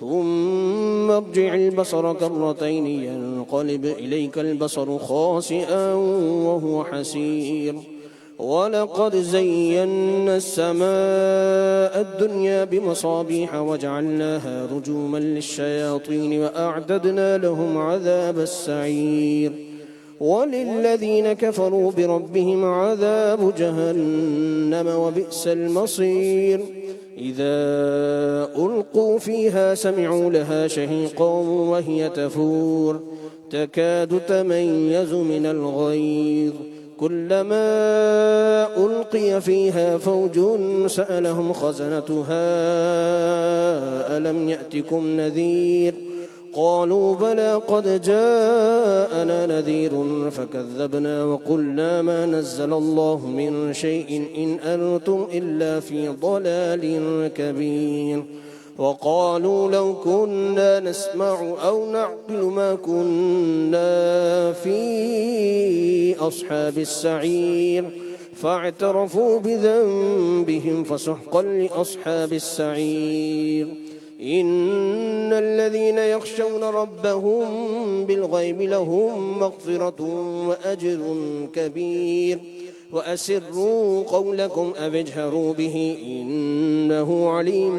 ثم ارجع البصر كرتين ينقلب إليك البصر خاسئا وهو حسير ولقد زينا السماء الدنيا بمصابيح وجعلناها رجوما للشياطين وأعددنا لهم عذاب السعير وللذين كفروا بربهم عذاب جهنم وبئس المصير إذا ألقوا فيها سمعوا لها شهيقا وهي تفور تكاد تميز من الغيظ كلما ألقي فيها فوج سألهم خزنتها ألم يأتكم نذير قالوا بلى قد جاءنا نذير فكذبنا وقلنا ما نزل الله من شيء إن أنتم إلا في ضلال كبير وقالوا لو كنا نسمع أو نعقل ما كنا في أصحاب السعير فاعترفوا بذنبهم فسحقا لأصحاب السعير إن الذين يخشون ربهم بالغيب لهم مغفرة وأجر كبير وأسروا قولكم أو اجهروا به إنه عليم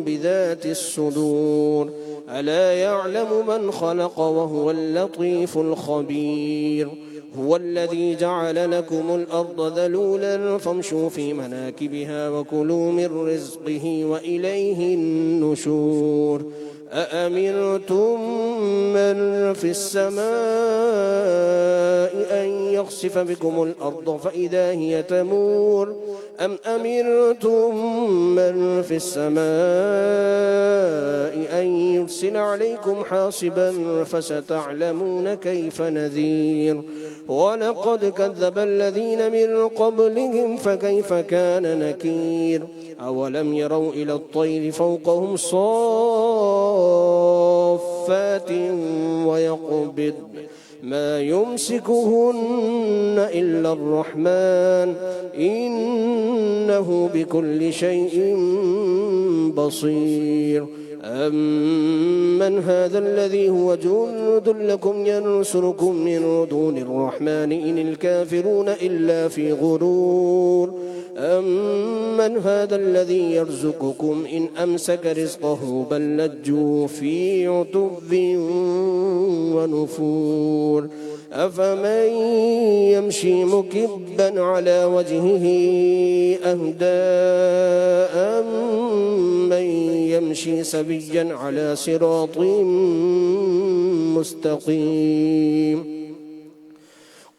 بذات الصدور ألا يعلم من خلق وهو اللطيف الخبير هو الذي جعل لكم الأرض ذلولا فامشوا في مناكبها وكلوا من رزقه وإليه النشور أأمنتم من في السماء أن يخسف بكم الأرض فإذا هي تمور أم أمنتم من في السماء أن يرسل عليكم حاصبا فستعلمون كيف نذير ولقد كذب الذين من قبلهم فكيف كان نكير أولم يروا إلى الطير فوقهم صافات ويقبض ما يمسكهن إلا الرحمن إنه بكل شيء بصير أمن هذا الذي هو جند لكم ينصركم من دون الرحمن إن الكافرون إلا في غرور أمن هذا الذي يرزقكم إن أمسك رزقه بل لجوا في عتب ونفور أفمن يمشي مكبا على وجهه أهدى أمن يمشي سويا على صراط مستقيم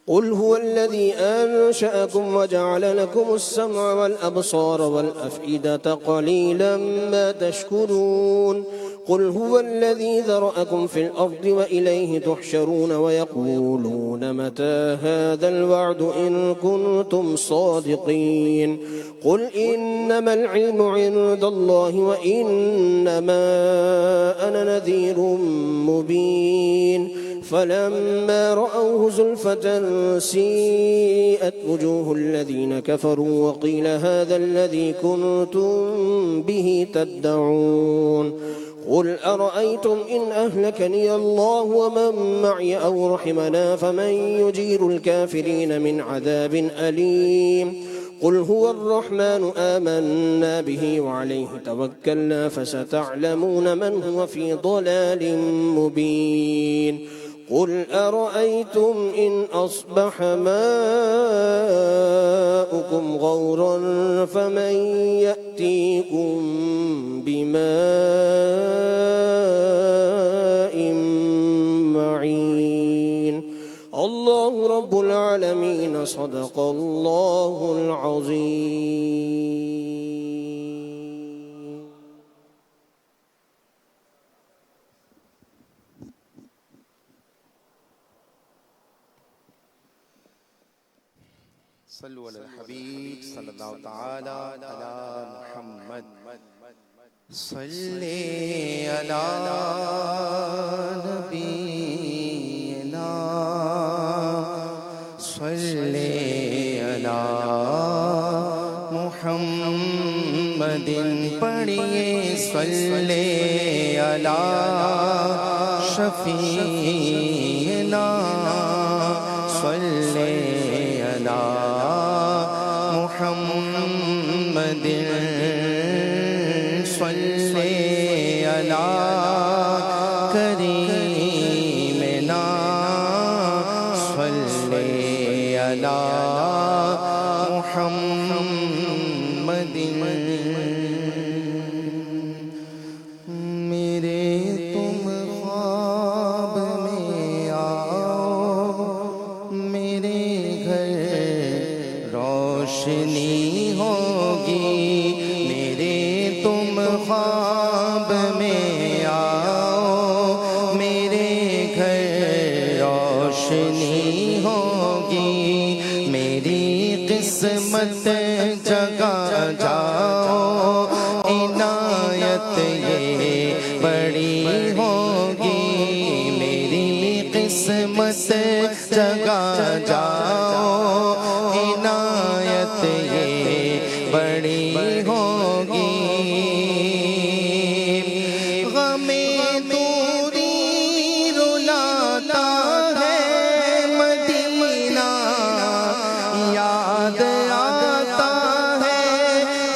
قل هو الذي أنشأكم وجعل لكم السمع والأبصار والأفئدة قليلا ما تشكرون قل هو الذي ذرأكم في الأرض وإليه تحشرون ويقولون متى هذا الوعد إن كنتم صادقين قل إنما العلم عند الله وإنما أنا نذير مبين فلما رأوه زلفة سيئت وجوه الذين كفروا وقيل هذا الذي كنتم به تدعون قل أرأيتم إن أهلكني الله ومن معي أو رحمنا فمن يجير الكافرين من عذاب أليم قل هو الرحمن آمنا به وعليه توكلنا فستعلمون من هو في ضلال مبين قل أرأيتم إن أصبح ماؤكم غورا فمن يأتيكم بماء معين الله رب العالمين صدق الله العظيم. صلوا على الحبيب صلى الله تعالى على محمد صلی علی نبینا صلی علی محمد پڑھیے صلی علی شفیعنا صلی علی محمد صلی علی کریمنا صلی علی محمد. میرے تم خواب میں آؤ میرے گھر روشنی ہوگی میرے تم خواب میں آؤ میرے گھر روشنی ہوگی میری قسمت جگا جاؤ عنایت یہ بڑی ہوگی میری قسمت جگا جاؤ عنایت یہ بڑی ہوگی. غم دوری رلاتا ہے مدینہ یاد آتا ہے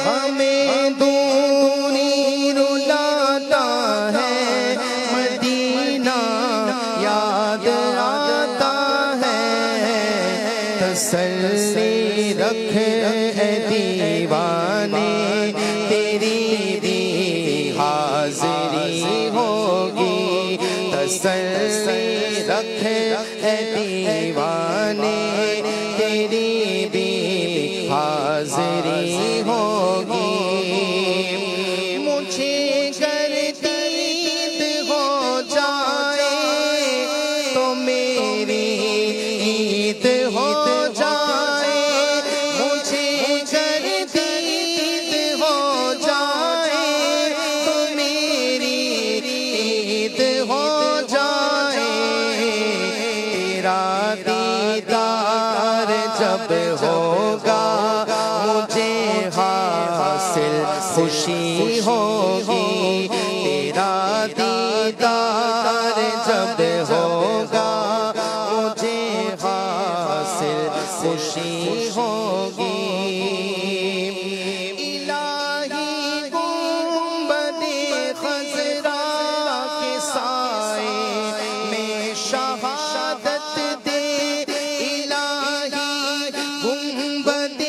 غم دوری رلاتا ہے مدینہ یاد آتا ہے. تسلی رکھ اے دیوانے تیری بھی حاضری ہوگی تسلی رکھ اے دیوانے تیری بھی حاضری ہوگی. مجھے گر دید ہو جائے تو میری عید ہو جائے مجھے گر دید ہو جائے تو میری عید ہو جائے. تیرا دیدار جب ہوگا مجھے حاصل خوشی ہوگی تیرا دیدار جب ہوگا مجھے حاصل خوشی ہوگی. الہی گنبد خضرا کے سائے میں شہادت دے الہی گنبد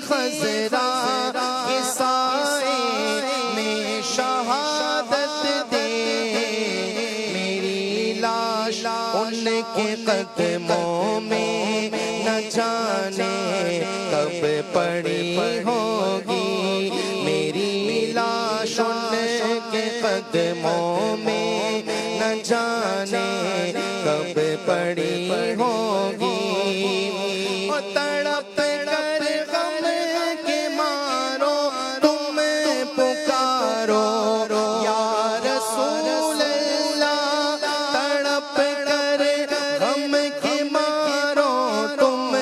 خضرا کے سائے میں شہادت دے. میری لاش ان کے قدموں میں نہ جانے کب پڑی ہوگی میری لاش ان کے قدموں تڑپ کر غم کے مارو تم پکارو یا رسول اللہ، تڑپ کر غم کے مارو تم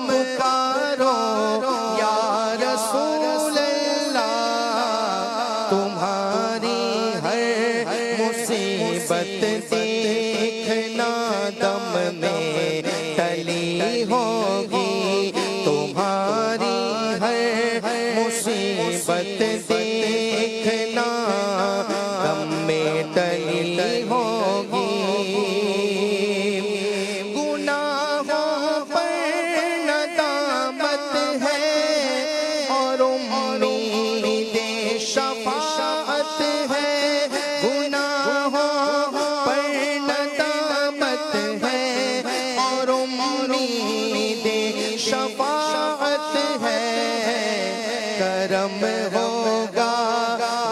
پکارو یا رسول اللہ، تمہاری ہر مصیبت دیکھنا دم میں ٹلی ہوگی، تمہاری ہر مصیبت دیکھنا دم میں ٹلی ہوگی، گناہوں پر ندامت ہے اور امید شفاعت ہے، گناہوں پر ندامت ہے اور امید شفاعت ہے، کرم ہوگا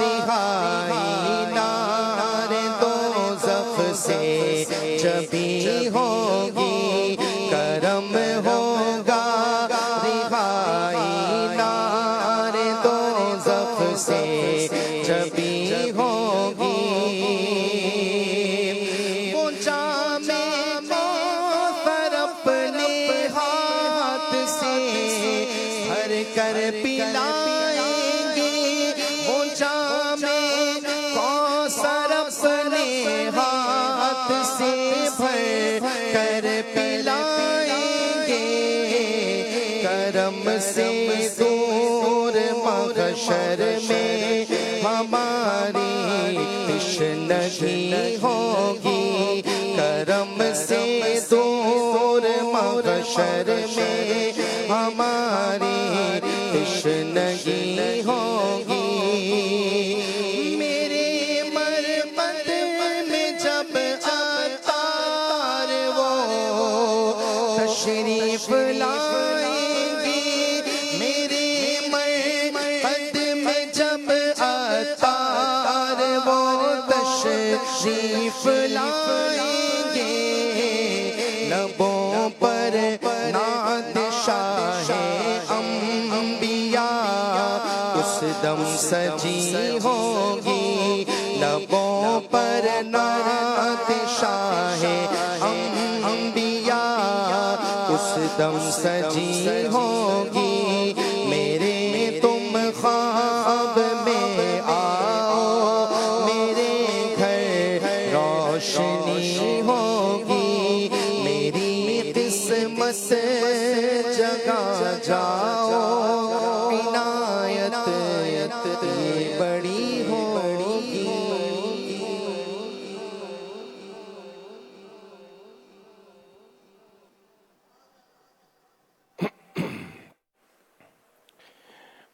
رہائی نار دوزخ سے جبھی ہوگی، کرم ہوگا رہائی نار دوزخ سے جبھی ہوگی، وہ جام کوثر اپنے ہاتھ سے بھر کر پلائیں گے، وہ جام کوثر اپنے ہاتھ سے بھر کر پلائیں گے، کرم سے دور محشر میں ہماری تشنگی ہوگی، کرم سے دور محشر میں ہماری تشنگی ہوگی، میرے مربت میں جب عطار وہ تشریف لائیں گے، میرے مربت میں جب عطار وہ تشریف لائیں گے، لبوں پر نعت شاہ انبیاء اس دم سجی ہوگی، لبوں پر نعت شاہ انبیاء اس دم سجی ہوگی، میرے تم خواب میں آؤ میرے گھر روشنی ہوگی، میری قسمت جگا جاؤ عنایت بڑی ہوگی۔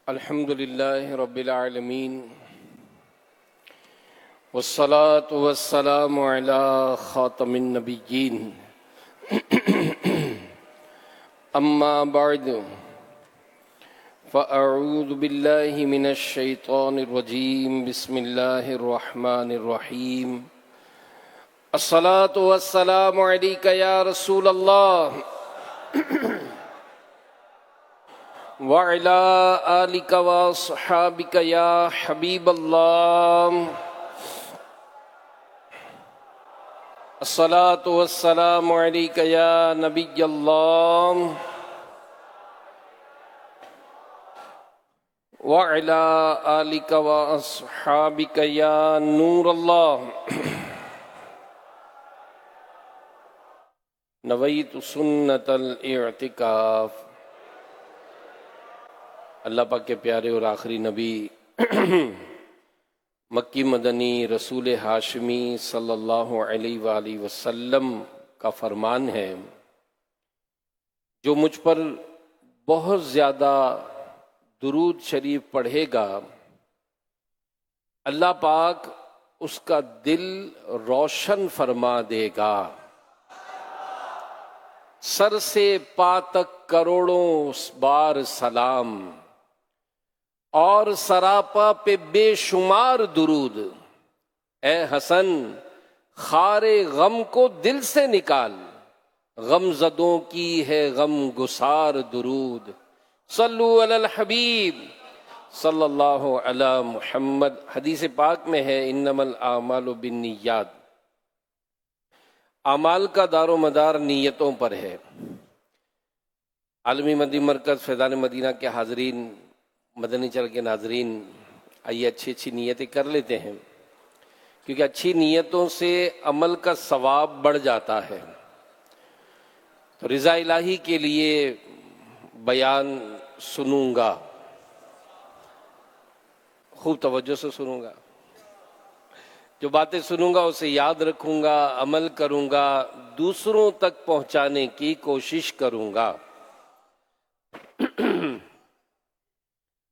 الحمد للہ رب العالمین والصلاة والسلام علی خاتم النبیین، اما بعد فاعوذ باللہ من الشیطان الرجیم، بسم اللہ الرحمن الرحیم، الصلاة والسلام علیک یا رسول اللہ وعلى آلك وصحابك يا حبيب الله، الصلاة والسلام عليك يا نبي الله وعلى آلك وأصحابك يا نور الله، نويت سنة الاعتكاف۔ اللہ پاک کے پیارے اور آخری نبی مکی مدنی رسول ہاشمی صلی اللہ علیہ وآلہ وسلم کا فرمان ہے، جو مجھ پر بہت زیادہ درود شریف پڑھے گا اللہ پاک اس کا دل روشن فرما دے گا، سر سے پا تک کروڑوں بار سلام اور سراپا پہ بے شمار درود، اے حسن خار غم کو دل سے نکال، غم زدوں کی ہے غم گسار درود، صلو علی الحبیب صلی اللہ علی محمد۔ حدیث پاک میں ہے انما الاعمال بالنیات، اعمال کا دار و مدار نیتوں پر ہے۔ عالمی مدنی مرکز فیضان مدینہ کے حاضرین، مدنی چل کے ناظرین، آئیے اچھی اچھی نیتیں کر لیتے ہیں، کیونکہ اچھی نیتوں سے عمل کا ثواب بڑھ جاتا ہے۔ تو رضا الہی کے لیے بیان سنوں گا، خوب توجہ سے سنوں گا، جو باتیں سنوں گا اسے یاد رکھوں گا، عمل کروں گا، دوسروں تک پہنچانے کی کوشش کروں گا۔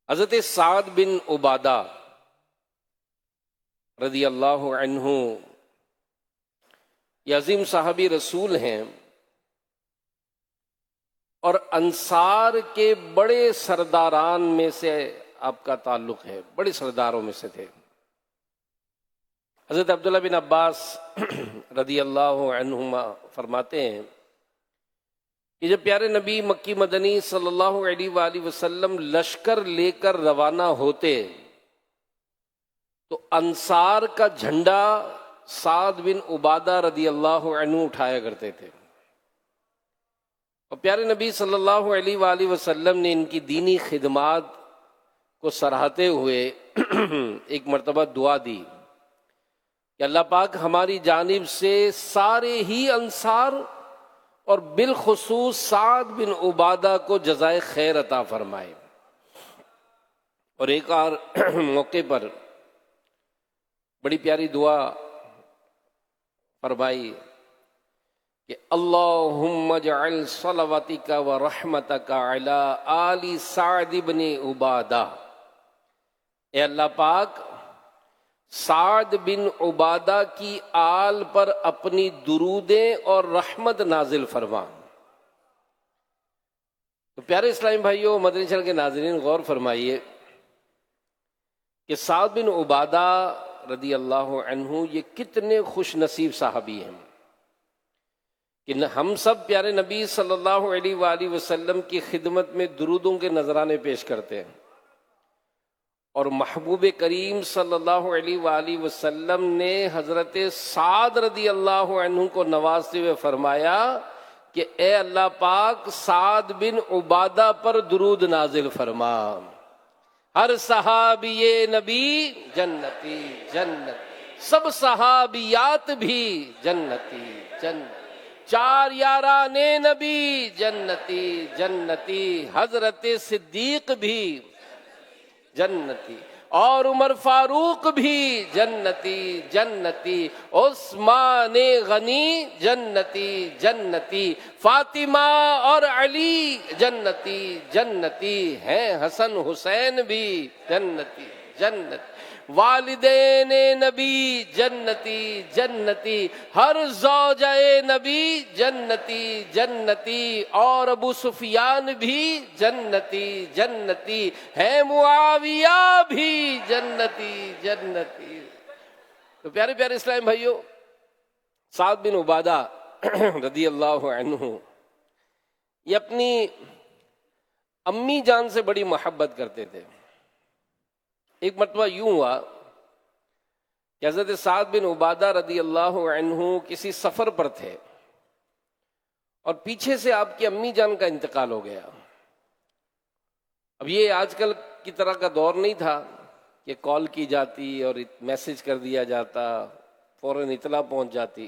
حضرت سعد بن عبادہ رضی اللہ عنہ یہ عظیم صحابی رسول ہیں اور انصار کے بڑے سرداران میں سے آپ کا تعلق ہے، بڑے سرداروں میں سے تھے۔ حضرت عبداللہ بن عباس رضی اللہ عنہما فرماتے ہیں کہ جب پیارے نبی مکی مدنی صلی اللہ علیہ وآلہ وسلم لشکر لے کر روانہ ہوتے تو انصار کا جھنڈا سعد بن عبادہ رضی اللہ عنہ اٹھایا کرتے تھے، اور پیارے نبی صلی اللہ علیہ وآلہ وسلم نے ان کی دینی خدمات کو سراہتے ہوئے ایک مرتبہ دعا دی کہ اللہ پاک ہماری جانب سے سارے ہی انصار اور بالخصوص سعد بن عبادہ کو جزائے خیر عطا فرمائے۔ اور ایک اور موقع پر بڑی پیاری دعا فرمائی کہ اللہم اجعل صلواتک و رحمتک علی آل سعد بن عبادہ، اے اللہ پاک سعد بن عبادہ کی آل پر اپنی درودیں اور رحمت نازل فرما۔ تو پیارے اسلامی بھائیوں، مدنی چینل کے ناظرین، غور فرمائیے کہ سعد بن عبادہ رضی اللہ عنہ یہ کتنے خوش نصیب صحابی ہیں کہ ہم سب پیارے نبی صلی اللہ علیہ وآلہ وسلم کی خدمت میں درودوں کے نذرانے پیش کرتے ہیں، اور محبوب کریم صلی اللہ علیہ وآلہ وسلم نے حضرت سعد رضی اللہ عنہ کو نوازتے ہوئے فرمایا کہ اے اللہ پاک سعد بن عبادہ پر درود نازل فرما۔ ہر صحابی نبی جنتی جنتی، سب صحابیات بھی جنتی جنتی، چار یاران نبی جنتی جنتی، حضرت صدیق بھی جنتی، اور عمر فاروق بھی جنتی جنتی، عثمان غنی جنتی جنتی، فاطمہ اور علی جنتی جنتی ہیں، حسن حسین بھی جنتی جنتی، والدین نبی جنتی جنتی، ہر زوجہ نبی جنتی جنتی، اور ابو سفیان بھی جنتی جنتی ہے، معاویہ بھی جنتی جنتی۔ تو پیارے پیارے اسلام بھائیوں، سعد بن عبادہ رضی اللہ عنہ یہ اپنی امی جان سے بڑی محبت کرتے تھے۔ ایک مرتبہ یوں ہوا کہ حضرت سعد بن عبادہ رضی اللہ عنہ کسی سفر پر تھے اور پیچھے سے آپ کی امی جان کا انتقال ہو گیا۔ اب یہ آج کل کی طرح کا دور نہیں تھا کہ کال کی جاتی اور میسج کر دیا جاتا، فوراً اطلاع پہنچ جاتی،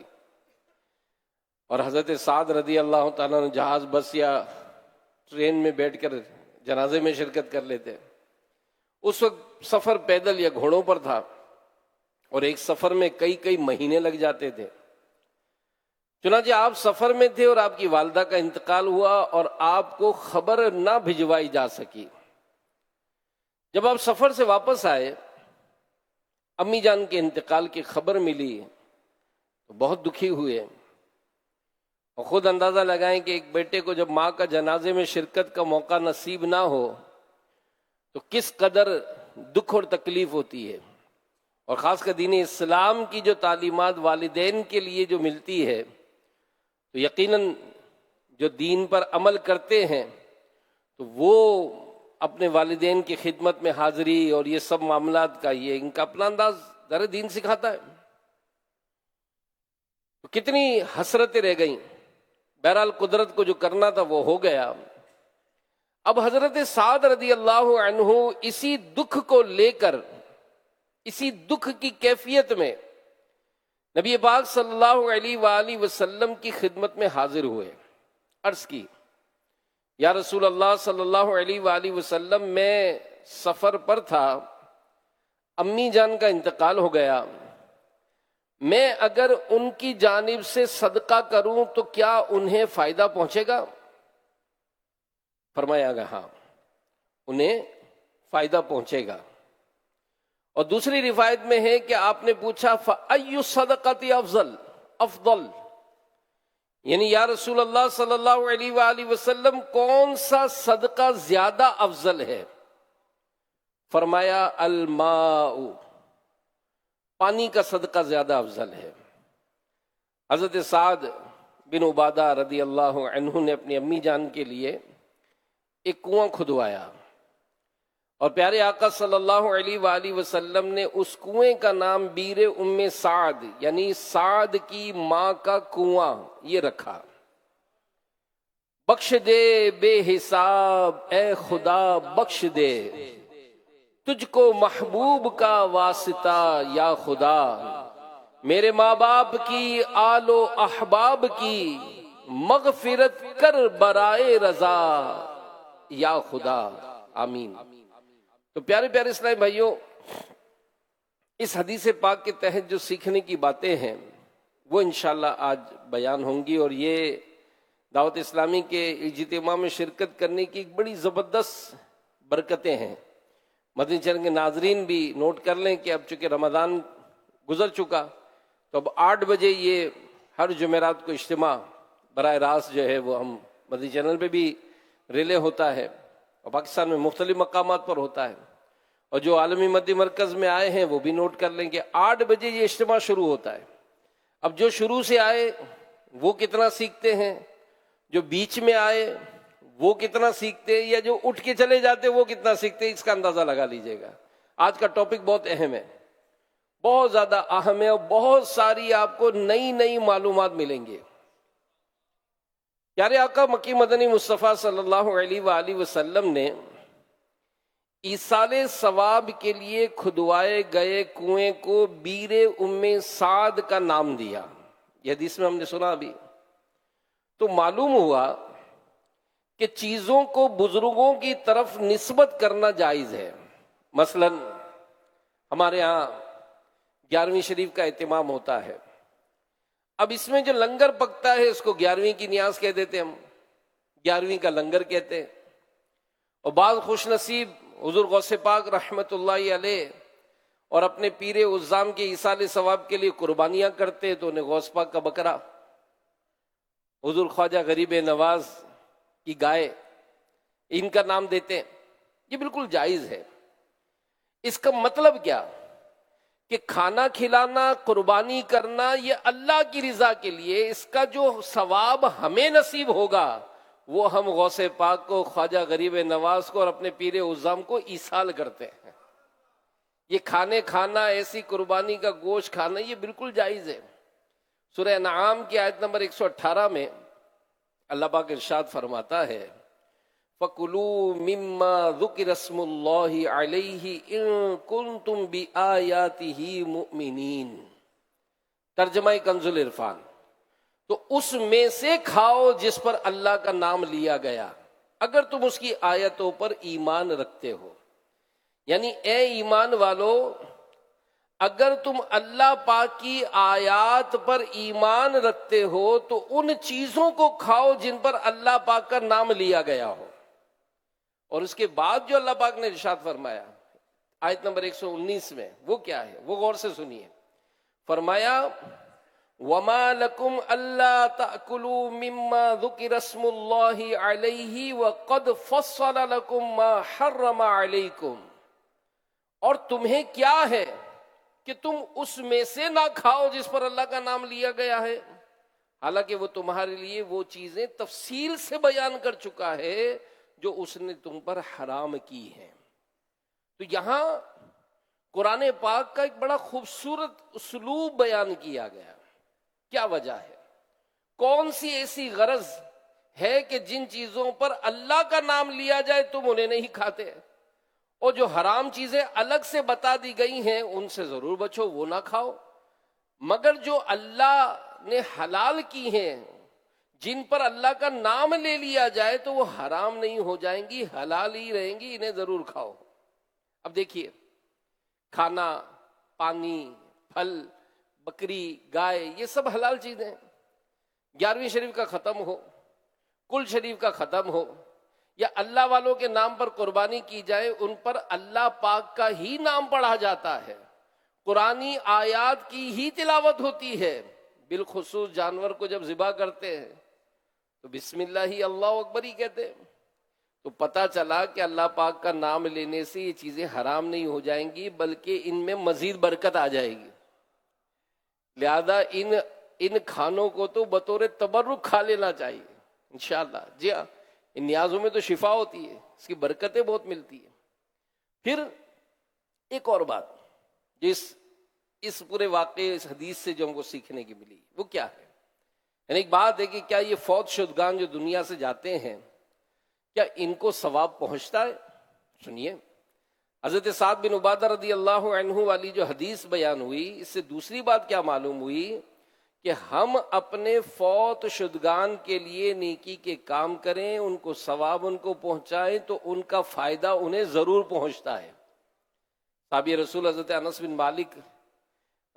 اور حضرت سعد رضی اللہ تعالیٰ نے جہاز، بس یا ٹرین میں بیٹھ کر جنازے میں شرکت کر لیتے۔ اس وقت سفر پیدل یا گھوڑوں پر تھا، اور ایک سفر میں کئی مہینے لگ جاتے تھے۔ چنانچہ آپ سفر میں تھے اور آپ کی والدہ کا انتقال ہوا اور آپ کو خبر نہ بھجوائی جا سکی۔ جب آپ سفر سے واپس آئے، امی جان کے انتقال کی خبر ملی تو بہت دکھی ہوئے، اور خود اندازہ لگائیں کہ ایک بیٹے کو جب ماں کا جنازے میں شرکت کا موقع نصیب نہ ہو تو کس قدر دکھ اور تکلیف ہوتی ہے، اور خاص کر دین اسلام کی جو تعلیمات والدین کے لیے جو ملتی ہے تو یقیناً جو دین پر عمل کرتے ہیں تو وہ اپنے والدین کی خدمت میں حاضری اور یہ سب معاملات کا یہ ان کا اپنا انداز در دین سکھاتا ہے. تو کتنی حسرتیں رہ گئیں. بہرحال قدرت کو جو کرنا تھا وہ ہو گیا. اب حضرت سعد رضی اللہ عنہ اسی دکھ کو لے کر، اسی دکھ کی کیفیت میں نبی پاک صلی اللہ علیہ وآلہ وسلم کی خدمت میں حاضر ہوئے. عرض کی یا رسول اللہ صلی اللہ علیہ وآلہ وسلم، میں سفر پر تھا، امی جان کا انتقال ہو گیا، میں اگر ان کی جانب سے صدقہ کروں تو کیا انہیں فائدہ پہنچے گا؟ فرمایا گا ہاں، انہیں فائدہ پہنچے گا. اور دوسری روایت میں ہے کہ آپ نے پوچھا فَأَيُّ الصَّدَقَةِ افضل، یعنی یا رسول اللہ صلی اللہ علیہ وآلہ وسلم کون سا صدقہ زیادہ افضل ہے؟ فرمایا الماء، پانی کا صدقہ زیادہ افضل ہے. حضرت سعد بن عبادہ رضی اللہ عنہ نے اپنی امی جان کے لیے ایک کنواں کھدوایا، اور پیارے آقا صلی اللہ علیہ وآلہ وسلم نے اس کنویں کا نام بیر ام سعد، یعنی سعد کی ماں کا کنواں، یہ رکھا. بخش دے بے حساب اے خدا بخش دے، تجھ کو محبوب کا واسطہ یا خدا، میرے ماں باپ کی آل و احباب کی مغفرت کر برائے رضا یا خدا، آمین. تو پیارے پیارے اسلامی بھائیوں، اس حدیث پاک کے تحت جو سیکھنے کی باتیں ہیں وہ انشاءاللہ آج بیان ہوں گی. اور یہ دعوت اسلامی کے اجتماع میں شرکت کرنے کی ایک بڑی زبردست برکتیں ہیں. مدنی چینل کے ناظرین بھی نوٹ کر لیں کہ اب چونکہ رمضان گزر چکا تو اب 8 بجے یہ ہر جمعرات کو اجتماع براہ راست جو ہے وہ ہم مدنی چینل پہ بھی ریلے ہوتا ہے اور پاکستان میں مختلف مقامات پر ہوتا ہے. اور جو عالمی مدی مرکز میں آئے ہیں وہ بھی نوٹ کر لیں کہ 8 بجے یہ اجتماع شروع ہوتا ہے. اب جو شروع سے آئے وہ کتنا سیکھتے ہیں، جو بیچ میں آئے وہ کتنا سیکھتے ہیں، یا جو اٹھ کے چلے جاتے وہ کتنا سیکھتے ہیں، اس کا اندازہ لگا لیجئے گا. آج کا ٹاپک بہت اہم ہے، بہت زیادہ اہم ہے، اور بہت ساری آپ کو نئی نئی معلومات ملیں گے. پیارے آقا مکی مدنی مصطفیٰ صلی اللہ علیہ وآلہ وسلم نے ایصال ثواب کے لیے کھدوائے گئے کنویں کو بیر ام سعد کا نام دیا. یہ حدیث میں ہم نے سنا ابھی. تو معلوم ہوا کہ چیزوں کو بزرگوں کی طرف نسبت کرنا جائز ہے. مثلا ہمارے ہاں 11ویں شریف کا اہتمام ہوتا ہے. اب اس میں جو لنگر پکتا ہے اس کو 11ویں کی نیاز کہہ دیتے ہم، 11ویں کا لنگر کہتے ہیں. اور بعض خوش نصیب حضور غوث پاک رحمت اللہ علیہ اور اپنے پیر عظام کے ایصال ثواب کے لیے قربانیاں کرتے تو انہیں غوث پاک کا بکرا، حضور خواجہ غریب نواز کی گائے، ان کا نام دیتے ہیں. یہ بالکل جائز ہے. اس کا مطلب کیا کہ کھانا کھلانا، قربانی کرنا یہ اللہ کی رضا کے لیے، اس کا جو ثواب ہمیں نصیب ہوگا وہ ہم غوث پاک کو، خواجہ غریب نواز کو اور اپنے پیر عظام کو ایصال کرتے ہیں. یہ کھانا، ایسی قربانی کا گوشت کھانا یہ بالکل جائز ہے. سورہ انعام کی آیت نمبر 118 میں اللہ پاک ارشاد فرماتا ہے فَكُلُوا مِمَّا ذُكِرَ اسْمُ اللَّهِ عَلَيْهِ إِن كُنتُم بِآيَاتِهِ مُؤْمِنِينَ. ترجمہ کنز العرفان. تو اس میں سے کھاؤ جس پر اللہ کا نام لیا گیا اگر تم اس کی آیتوں پر ایمان رکھتے ہو. یعنی اے ایمان والو، اگر تم اللہ پاک کی آیات پر ایمان رکھتے ہو تو ان چیزوں کو کھاؤ جن پر اللہ پاک کا نام لیا گیا ہو. اور اس کے بعد جو اللہ پاک نے ارشاد فرمایا آیت نمبر 119 میں، وہ کیا ہے وہ غور سے سنیے. فرمایا وَمَا لَكُمْ أَلَّا تَأْكُلُوا مِمَّا ذُكِرَ اسْمُ اللَّهِ عَلَيْهِ وَقَدْ فَصَّلَ لَكُمْ مَا حَرَّمَ عَلَيْكُمْ. اور تمہیں کیا ہے کہ تم اس میں سے نہ کھاؤ جس پر اللہ کا نام لیا گیا ہے، حالانکہ وہ تمہارے لیے وہ چیزیں تفصیل سے بیان کر چکا ہے جو اس نے تم پر حرام کی ہیں۔ تو یہاں قرآن پاک کا ایک بڑا خوبصورت اسلوب بیان کیا گیا۔ کیا وجہ ہے؟ کون سی ایسی غرض ہے کہ جن چیزوں پر اللہ کا نام لیا جائے تم انہیں نہیں کھاتے، اور جو حرام چیزیں الگ سے بتا دی گئی ہیں ان سے ضرور بچو، وہ نہ کھاؤ، مگر جو اللہ نے حلال کی ہیں جن پر اللہ کا نام لے لیا جائے تو وہ حرام نہیں ہو جائیں گی، حلال ہی رہیں گی، انہیں ضرور کھاؤ۔ اب دیکھیے، کھانا، پانی، پھل، بکری، گائے، یہ سب حلال چیزیں ہیں۔ 11ویں شریف کا ختم ہو، کل شریف کا ختم ہو، یا اللہ والوں کے نام پر قربانی کی جائے، ان پر اللہ پاک کا ہی نام پڑھا جاتا ہے، قرآنی آیات کی ہی تلاوت ہوتی ہے۔ بالخصوص جانور کو جب ذبح کرتے ہیں تو بسم اللہ ہی اللہ اکبر ہی کہتے ہیں۔ تو پتہ چلا کہ اللہ پاک کا نام لینے سے یہ چیزیں حرام نہیں ہو جائیں گی، بلکہ ان میں مزید برکت آ جائے گی۔ لہذا ان کھانوں کو تو بطور تبرک کھا لینا چاہیے انشاءاللہ۔ جی ہاں، ان نیازوں میں تو شفا ہوتی ہے، اس کی برکتیں بہت ملتی ہیں۔ پھر ایک اور بات جو اس پورے واقعے، اس حدیث سے جو ہم کو سیکھنے کی ملی، وہ کیا ہے؟ یعنی ایک بات ہے کہ کیا یہ فوت شدگان جو دنیا سے جاتے ہیں، کیا ان کو ثواب پہنچتا ہے؟ سنیے، حضرت سعد بن عبادہ رضی اللہ عنہ والی جو حدیث بیان ہوئی، اس سے دوسری بات کیا معلوم ہوئی کہ ہم اپنے فوت شدگان کے لیے نیکی کے کام کریں، ان کو ثواب ان کو پہنچائیں تو ان کا فائدہ انہیں ضرور پہنچتا ہے۔ صحابی رسول حضرت انس بن مالک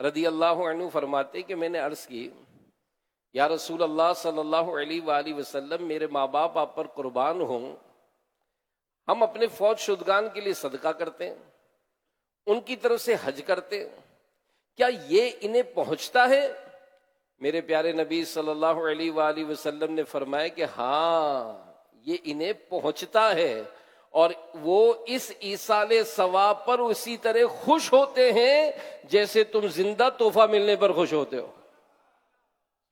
رضی اللہ عنہ فرماتے کہ میں نے عرض کی، یا رسول اللہ صلی اللہ علیہ وآلہ وسلم، میرے ماں باپ آپ پر قربان ہوں، ہم اپنے فوت شدگان کے لیے صدقہ کرتے ہیں، ان کی طرف سے حج کرتے ہیں، کیا یہ انہیں پہنچتا ہے؟ میرے پیارے نبی صلی اللہ علیہ وآلہ وسلم نے فرمایا کہ ہاں، یہ انہیں پہنچتا ہے، اور وہ اس ایصال ثواب پر اسی طرح خوش ہوتے ہیں جیسے تم زندہ تحفہ ملنے پر خوش ہوتے ہو۔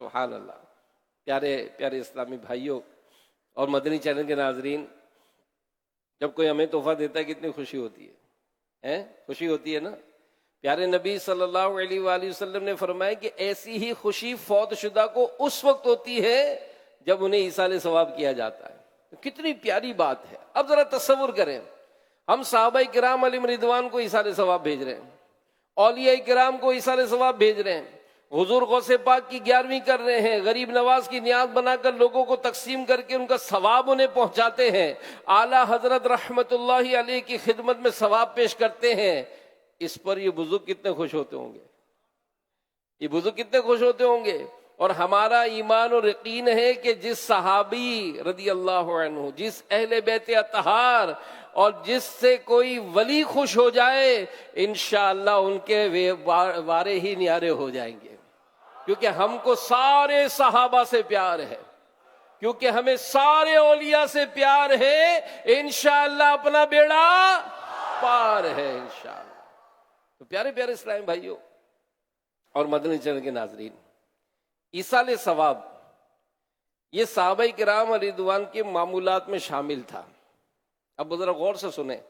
سبحان اللہ۔ پیارے پیارے اسلامی بھائیوں اور مدنی چینل کے ناظرین، جب کوئی ہمیں تحفہ دیتا ہے کتنی خوشی ہوتی ہے، خوشی ہوتی ہے نا۔ پیارے نبی صلی اللہ علیہ وآلہ وسلم نے فرمایا کہ ایسی ہی خوشی فوت شدہ کو اس وقت ہوتی ہے جب انہیں ایصال ثواب کیا جاتا ہے۔ کتنی پیاری بات ہے۔ اب ذرا تصور کریں، ہم صحابہ کرام علیہم رضوان کو ایصال ثواب بھیج رہے ہیں، اولیاء کرام کو ایصال ثواب بھیج رہے ہیں، حضور غوث پاک کی 11ویں کر رہے ہیں، غریب نواز کی نیاز بنا کر لوگوں کو تقسیم کر کے ان کا ثواب انہیں پہنچاتے ہیں، اعلیٰ حضرت رحمت اللہ علیہ کی خدمت میں ثواب پیش کرتے ہیں۔ اس پر یہ بزرگ کتنے خوش ہوتے ہوں گے، یہ بزرگ کتنے خوش ہوتے ہوں گے۔ اور ہمارا ایمان اور یقین ہے کہ جس صحابی رضی اللہ عنہ، جس اہل بیت اطہار اور جس سے کوئی ولی خوش ہو جائے، انشاءاللہ ان کے وارے ہی نیارے ہو جائیں گے، کیونکہ ہم کو سارے صحابہ سے پیار ہے، کیونکہ ہمیں سارے اولیاء سے پیار ہے، انشاءاللہ اپنا بیڑا پار ہے انشاءاللہ۔ تو پیارے پیارے اسلامی بھائیوں اور مدنی چینل کے ناظرین، ایصال ثواب یہ صحابہ کرام رضوان کے معمولات میں شامل تھا۔ اب ذرا غور سے سنیں،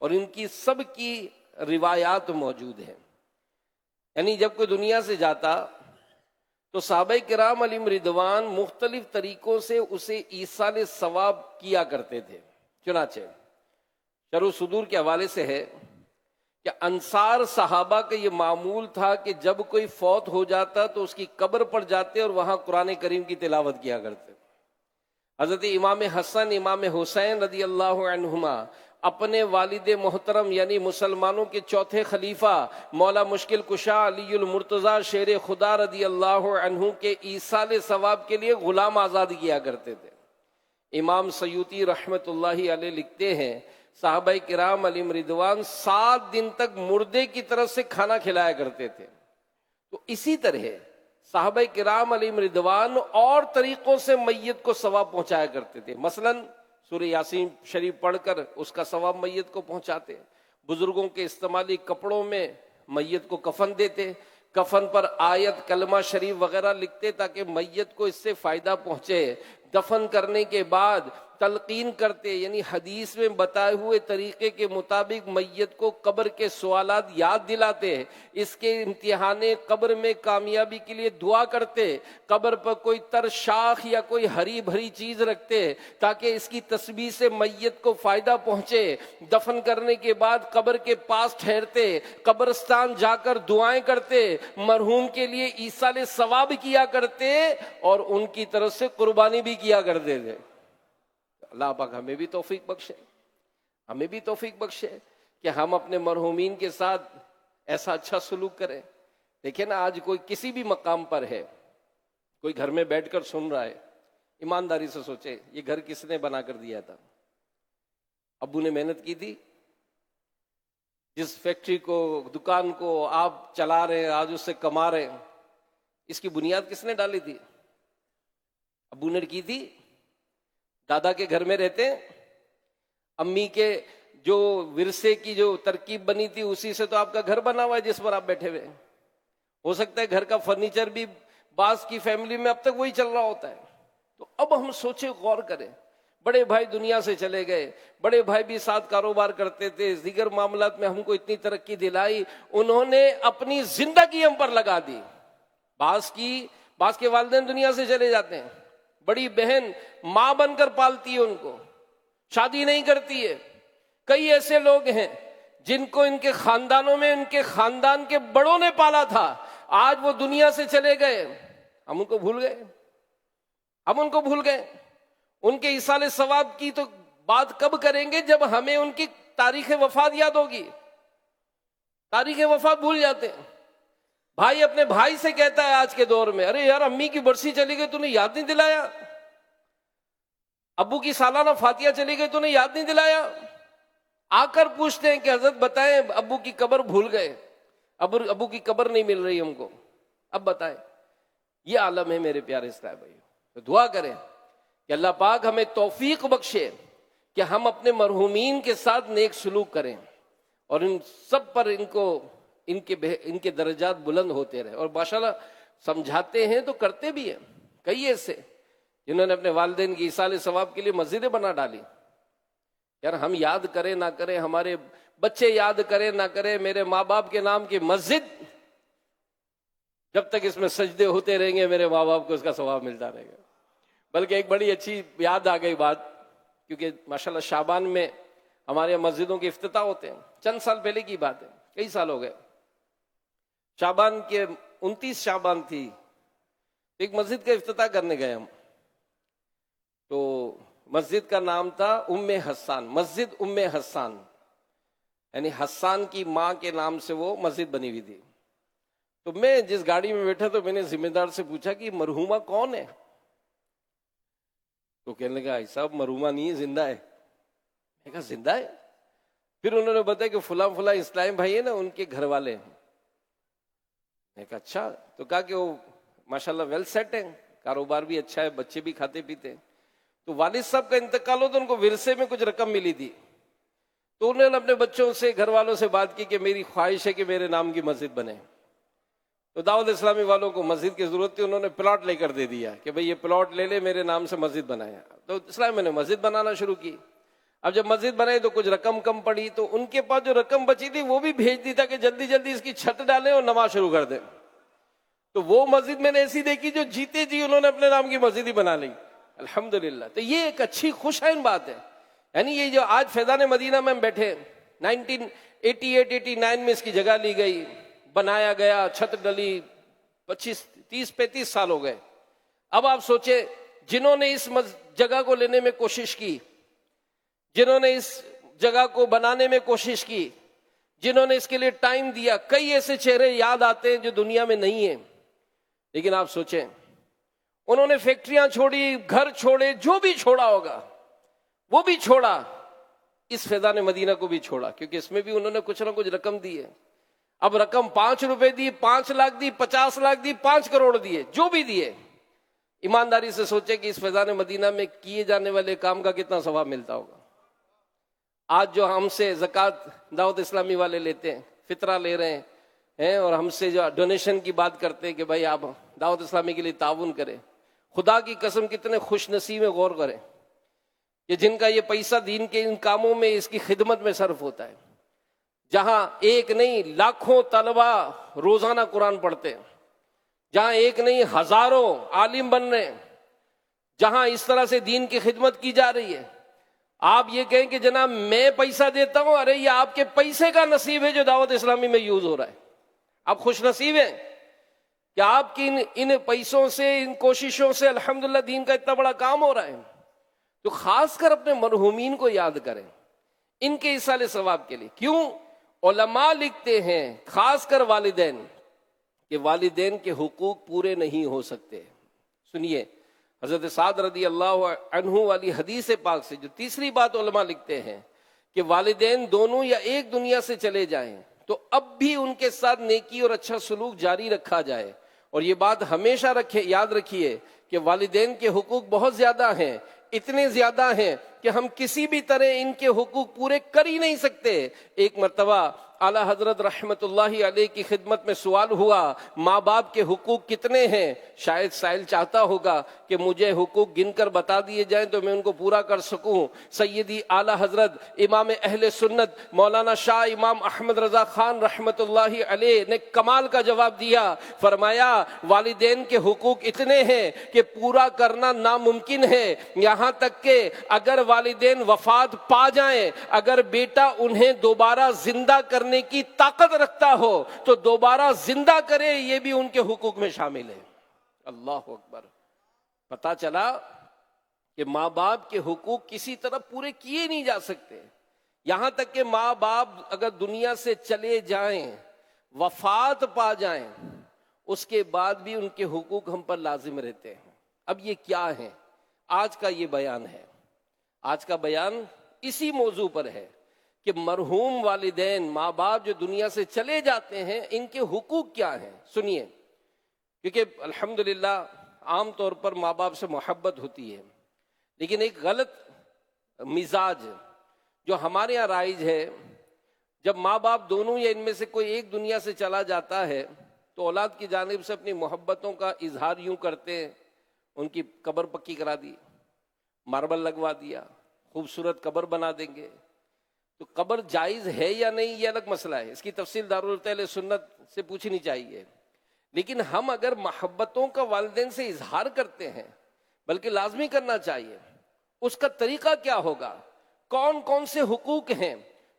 اور ان کی سب کی روایات موجود ہیں۔ یعنی جب کوئی دنیا سے جاتا تو صحابہ کرام علیہم رضوان مختلف طریقوں سے اسے ایصال ثواب کیا کرتے تھے۔ چنانچہ شرح صدور کے حوالے سے ہے کہ انصار صحابہ کا یہ معمول تھا کہ جب کوئی فوت ہو جاتا تو اس کی قبر پر جاتے اور وہاں قرآن کریم کی تلاوت کیا کرتے۔ حضرت امام حسن، امام حسین رضی اللہ عنہما اپنے والد محترم یعنی مسلمانوں کے چوتھے خلیفہ مولا مشکل کشا علی المرتضیٰ شیر خدا رضی اللہ عنہ کے ایصال ثواب کے لیے غلام آزاد کیا کرتے تھے۔ امام سیوطی رحمت اللہ علیہ لکھتے ہیں، صحابہ کرام علیہم رضوان 7 دن تک مردے کی طرف سے کھانا کھلایا کرتے تھے۔ تو اسی طرح صحابہ کرام علیہم رضوان اور طریقوں سے میت کو ثواب پہنچایا کرتے تھے۔ مثلا سورہ یاسین شریف پڑھ کر اس کا ثواب میت کو پہنچاتے، بزرگوں کے استعمالی کپڑوں میں میت کو کفن دیتے، کفن پر آیت کلمہ شریف وغیرہ لکھتے تاکہ میت کو اس سے فائدہ پہنچے. دفن کرنے کے بعد تلقین کرتے، یعنی حدیث میں بتائے ہوئے طریقے کے مطابق میت کو قبر کے سوالات یاد دلاتے، اس کے امتحان قبر میں کامیابی کے لیے دعا کرتے، قبر پر کوئی تر شاخ یا کوئی ہری بھری چیز رکھتے تاکہ اس کی تسبیح سے میت کو فائدہ پہنچے. دفن کرنے کے بعد قبر کے پاس ٹھہرتے، قبرستان جا کر دعائیں کرتے، مرحوم کے لیے ایصال ثواب کیا کرتے اور ان کی طرف سے قربانی بھی کیا کرتے تھے. اللہ پاک ہمیں بھی توفیق بخشے، ہمیں بھی توفیق بخشے کہ ہم اپنے مرحومین کے ساتھ ایسا اچھا سلوک کریں. دیکھیں نا، آج کوئی کسی بھی مقام پر ہے، کوئی گھر میں بیٹھ کر سن رہا ہے، ایمانداری سے سوچے یہ گھر کس نے بنا کر دیا تھا؟ ابو نے محنت کی تھی. جس فیکٹری کو، دکان کو آپ چلا رہے ہیں، آج اس سے کما رہے ہیں، اس کی بنیاد کس نے ڈالی تھی؟ ابو نے کی تھی. دادا کے گھر میں رہتے، امی کے جو ورثے کی جو ترکیب بنی تھی اسی سے تو آپ کا گھر بنا ہوا ہے جس پر آپ بیٹھے ہوئے. ہو سکتا ہے گھر کا فرنیچر بھی بعض کی فیملی میں اب تک وہی چل رہا ہوتا ہے. تو اب ہم سوچیں، غور کریں. بڑے بھائی دنیا سے چلے گئے، بڑے بھائی بھی ساتھ کاروبار کرتے تھے، دیگر معاملات میں ہم کو اتنی ترقی دلائی، انہوں نے اپنی زندگی ہم پر لگا دی. بعض کے والدین دنیا سے چلے جاتے ہیں، بڑی بہن ماں بن کر پالتی ہے ان کو، شادی نہیں کرتی ہے. کئی ایسے لوگ ہیں جن کو ان کے خاندانوں میں ان کے خاندان کے بڑوں نے پالا تھا، آج وہ دنیا سے چلے گئے، ہم ان کو بھول گئے. ان کے ایصال ثواب کی تو بات کب کریں گے جب ہمیں ان کی تاریخ وفات یاد ہوگی. تاریخ وفات بھول جاتے ہیں. بھائی اپنے بھائی سے کہتا ہے آج کے دور میں، ارے یار امی کی برسی چلی گئی تو نے یاد نہیں دلایا، ابو کی سالانہ فاتحہ چلی گئی تو نے یاد نہیں دلایا. آ کر پوچھتے ہیں کہ حضرت بتائیں، ابو کی قبر بھول گئے، ابو کی قبر نہیں مل رہی ہم کو، اب بتائیں. یہ عالم ہے میرے پیارے اسلام بھائی. تو دعا کریں کہ اللہ پاک ہمیں توفیق بخشے کہ ہم اپنے مرحومین کے ساتھ نیک سلوک کریں اور ان سب پر ان کے درجات بلند ہوتے رہے. اور ماشاءاللہ سمجھاتے ہیں تو کرتے بھی ہیں. کئی ایسے جنہوں نے اپنے والدین کی ایصال ثواب کے لیے مسجدیں بنا ڈالی. یار ہم یاد کریں نہ کریں، ہمارے بچے یاد کریں نہ کریں، میرے ماں باپ کے نام کی مسجد، جب تک اس میں سجدے ہوتے رہیں گے میرے ماں باپ کو اس کا ثواب ملتا رہے گا. بلکہ ایک بڑی اچھی یاد آ گئی بات، کیونکہ ماشاءاللہ شعبان میں ہمارے یہاں مسجدوں کے افتتاح ہوتے ہیں. چند سال پہلے کی بات ہے، کئی سال ہو گئے. شعبان کے 29 شعبان تھی، ایک مسجد کا افتتاح کرنے گئے ہم. تو مسجد کا نام تھا ام حسان، مسجد ام حسان، یعنی حسان کی ماں کے نام سے وہ مسجد بنی ہوئی تھی. تو میں جس گاڑی میں بیٹھا تو میں نے ذمہ دار سے پوچھا کہ مرحومہ کون ہے؟ تو کہنے لگا صاحب مرحومہ نہیں ہے، زندہ ہے. میں کہا زندہ ہے؟ پھر انہوں نے بتایا کہ فلاں اسلام بھائی ہے نا، ان کے گھر والے ہیں. میں کہا اچھا. تو کہا کہ وہ ماشاءاللہ ویل سیٹ ہیں، کاروبار بھی اچھا ہے، بچے بھی کھاتے پیتے ہیں. تو والد صاحب کا انتقال ہو تو ان کو ورثے میں کچھ رقم ملی تھی. تو انہوں نے اپنے بچوں سے، گھر والوں سے بات کی کہ میری خواہش ہے کہ میرے نام کی مسجد بنے. تو دعوت اسلامی والوں کو مسجد کی ضرورت تھی، انہوں نے پلاٹ لے کر دے دیا کہ بھئی یہ پلاٹ لے لے، میرے نام سے مسجد بنایا. تو اسلام میں نے مسجد بنانا شروع کی. اب جب مسجد بنائی تو کچھ رقم کم پڑی، تو ان کے پاس جو رقم بچی تھی وہ بھی بھیج دی تھا کہ جلدی جلدی اس کی چھت ڈالیں اور نماز شروع کر دیں. تو وہ مسجد میں نے ایسی دیکھی جو جیتے جی انہوں نے اپنے نام کی مسجد ہی بنا لی. الحمدللہ. تو یہ ایک اچھی خوشائن بات ہے. یعنی یہ جو آج فیضان مدینہ میں ہم بیٹھے، 1988-89 میں اس کی جگہ لی گئی، بنایا گیا، چھت ڈلی، 25-30-35 سال ہو گئے. اب آپ سوچیں، جنہوں نے اس جگہ کو لینے میں کوشش کی، جنہوں نے اس جگہ کو بنانے میں کوشش کی، جنہوں نے اس کے لیے ٹائم دیا، کئی ایسے چہرے یاد آتے ہیں جو دنیا میں نہیں ہیں. لیکن آپ سوچیں، انہوں نے فیکٹریاں چھوڑی، گھر چھوڑے، جو بھی چھوڑا ہوگا وہ بھی چھوڑا، اس فیضان مدینہ کو بھی چھوڑا، کیونکہ اس میں بھی انہوں نے کچھ نہ کچھ رقم دی ہے. اب رقم 5 روپے دی، 5 لاکھ دی، 50 لاکھ دی، 5 کروڑ دیے، جو بھی دیے. ایمانداری سے سوچے کہ اس فیضان مدینہ میں کیے جانے والے کام کا کتنا ثواب ملتا ہوگا. آج جو ہم سے زکوٰۃ دعوت اسلامی والے لیتے ہیں، فطرہ لے رہے ہیں، ہیں اور ہم سے جو ڈونیشن کی بات کرتے ہیں کہ بھائی آپ دعوت اسلامی کے لیے تعاون کریں. خدا کی قسم کتنے خوش نصیب ہیں، غور کریں کہ جن کا یہ پیسہ دین کے ان کاموں میں، اس کی خدمت میں صرف ہوتا ہے. جہاں ایک نہیں لاکھوں طلبہ روزانہ قرآن پڑھتے ہیں، جہاں ایک نہیں ہزاروں عالم بن رہے ہیں، جہاں اس طرح سے دین کی خدمت کی جا رہی ہے. آپ یہ کہیں کہ جناب میں پیسہ دیتا ہوں، ارے یہ آپ کے پیسے کا نصیب ہے جو دعوت اسلامی میں یوز ہو رہا ہے. آپ خوش نصیب ہیں کہ آپ کی ان پیسوں سے، ان کوششوں سے الحمدللہ دین کا اتنا بڑا کام ہو رہا ہے. تو خاص کر اپنے مرحومین کو یاد کریں ان کے ایصال ثواب کے لیے. کیوں؟ علماء لکھتے ہیں، خاص کر والدین، کہ والدین کے حقوق پورے نہیں ہو سکتے. سنیے حضرت سعد رضی اللہ عنہ والی حدیث پاک سے جو تیسری بات علماء لکھتے ہیں کہ والدین دونوں یا ایک دنیا سے چلے جائیں تو اب بھی ان کے ساتھ نیکی اور اچھا سلوک جاری رکھا جائے. اور یہ بات ہمیشہ یاد رکھیے کہ والدین کے حقوق بہت زیادہ ہیں، اتنے زیادہ ہیں کہ ہم کسی بھی طرح ان کے حقوق پورے کر ہی نہیں سکتے. ایک مرتبہ اعلیٰ حضرت رحمت اللہ علیہ کی خدمت میں سوال ہوا ماں باپ کے حقوق کتنے ہیں. شاید سائل چاہتا ہوگا کہ مجھے حقوق گن کر بتا دیے جائیں تو میں ان کو پورا کر سکوں. سیدی اعلیٰ حضرت امام اہل سنت مولانا شاہ امام احمد رضا خان رحمت اللہ علیہ نے کمال کا جواب دیا. فرمایا والدین کے حقوق اتنے ہیں کہ پورا کرنا ناممکن ہے. یہاں تک کہ اگر والدین وفات پا جائیں، اگر بیٹا انہیں دوبارہ زندہ کرنے کی طاقت رکھتا ہو تو دوبارہ زندہ کرے، یہ بھی ان کے حقوق میں شامل ہے. اللہ اکبر. پتا چلا کہ ماں باپ کے حقوق کسی طرح پورے کیے نہیں جا سکتے. یہاں تک کہ ماں باپ اگر دنیا سے چلے جائیں، وفات پا جائیں، اس کے بعد بھی ان کے حقوق ہم پر لازم رہتے ہیں. اب یہ کیا ہے؟ آج کا یہ بیان ہے. آج کا بیان اسی موضوع پر ہے کہ مرحوم والدین، ماں باپ جو دنیا سے چلے جاتے ہیں، ان کے حقوق کیا ہیں. سنیے، کیونکہ الحمدللہ عام طور پر ماں باپ سے محبت ہوتی ہے، لیکن ایک غلط مزاج جو ہمارے یہاں رائج ہے، جب ماں باپ دونوں یا ان میں سے کوئی ایک دنیا سے چلا جاتا ہے تو اولاد کی جانب سے اپنی محبتوں کا اظہار یوں کرتے ہیں، ان کی قبر پکی کرا دی، ماربل لگوا دیا، خوبصورت قبر بنا دیں گے. تو قبر جائز ہے یا نہیں یہ الگ مسئلہ ہے، اس کی تفصیل دارالعلوم سنت سے پوچھنی چاہیے. لیکن ہم اگر محبتوں کا والدین سے اظہار کرتے ہیں، بلکہ لازمی کرنا چاہیے، اس کا طریقہ کیا ہوگا؟ کون کون سے حقوق ہیں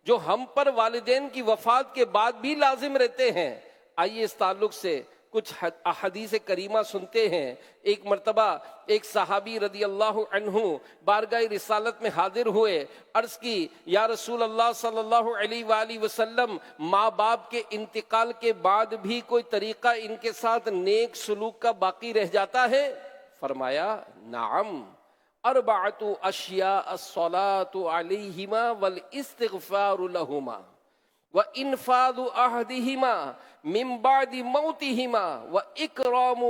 جو ہم پر والدین کی وفات کے بعد بھی لازم رہتے ہیں؟ آئیے اس تعلق سے کچھ احادیث کریمہ سنتے ہیں. ایک مرتبہ ایک صحابی رضی اللہ عنہ بارگاہ رسالت میں حاضر ہوئے، عرض کی یا رسول اللہ صلی اللہ علیہ وآلہ وسلم، ماں باپ کے انتقال کے بعد بھی کوئی طریقہ ان کے ساتھ نیک سلوک کا باقی رہ جاتا ہے؟ فرمایا نعم، اربعۃ اشیاء الصلاۃ علیہما والاستغفار لہما وانفاذ عہدہما من بعد موتہما واکرام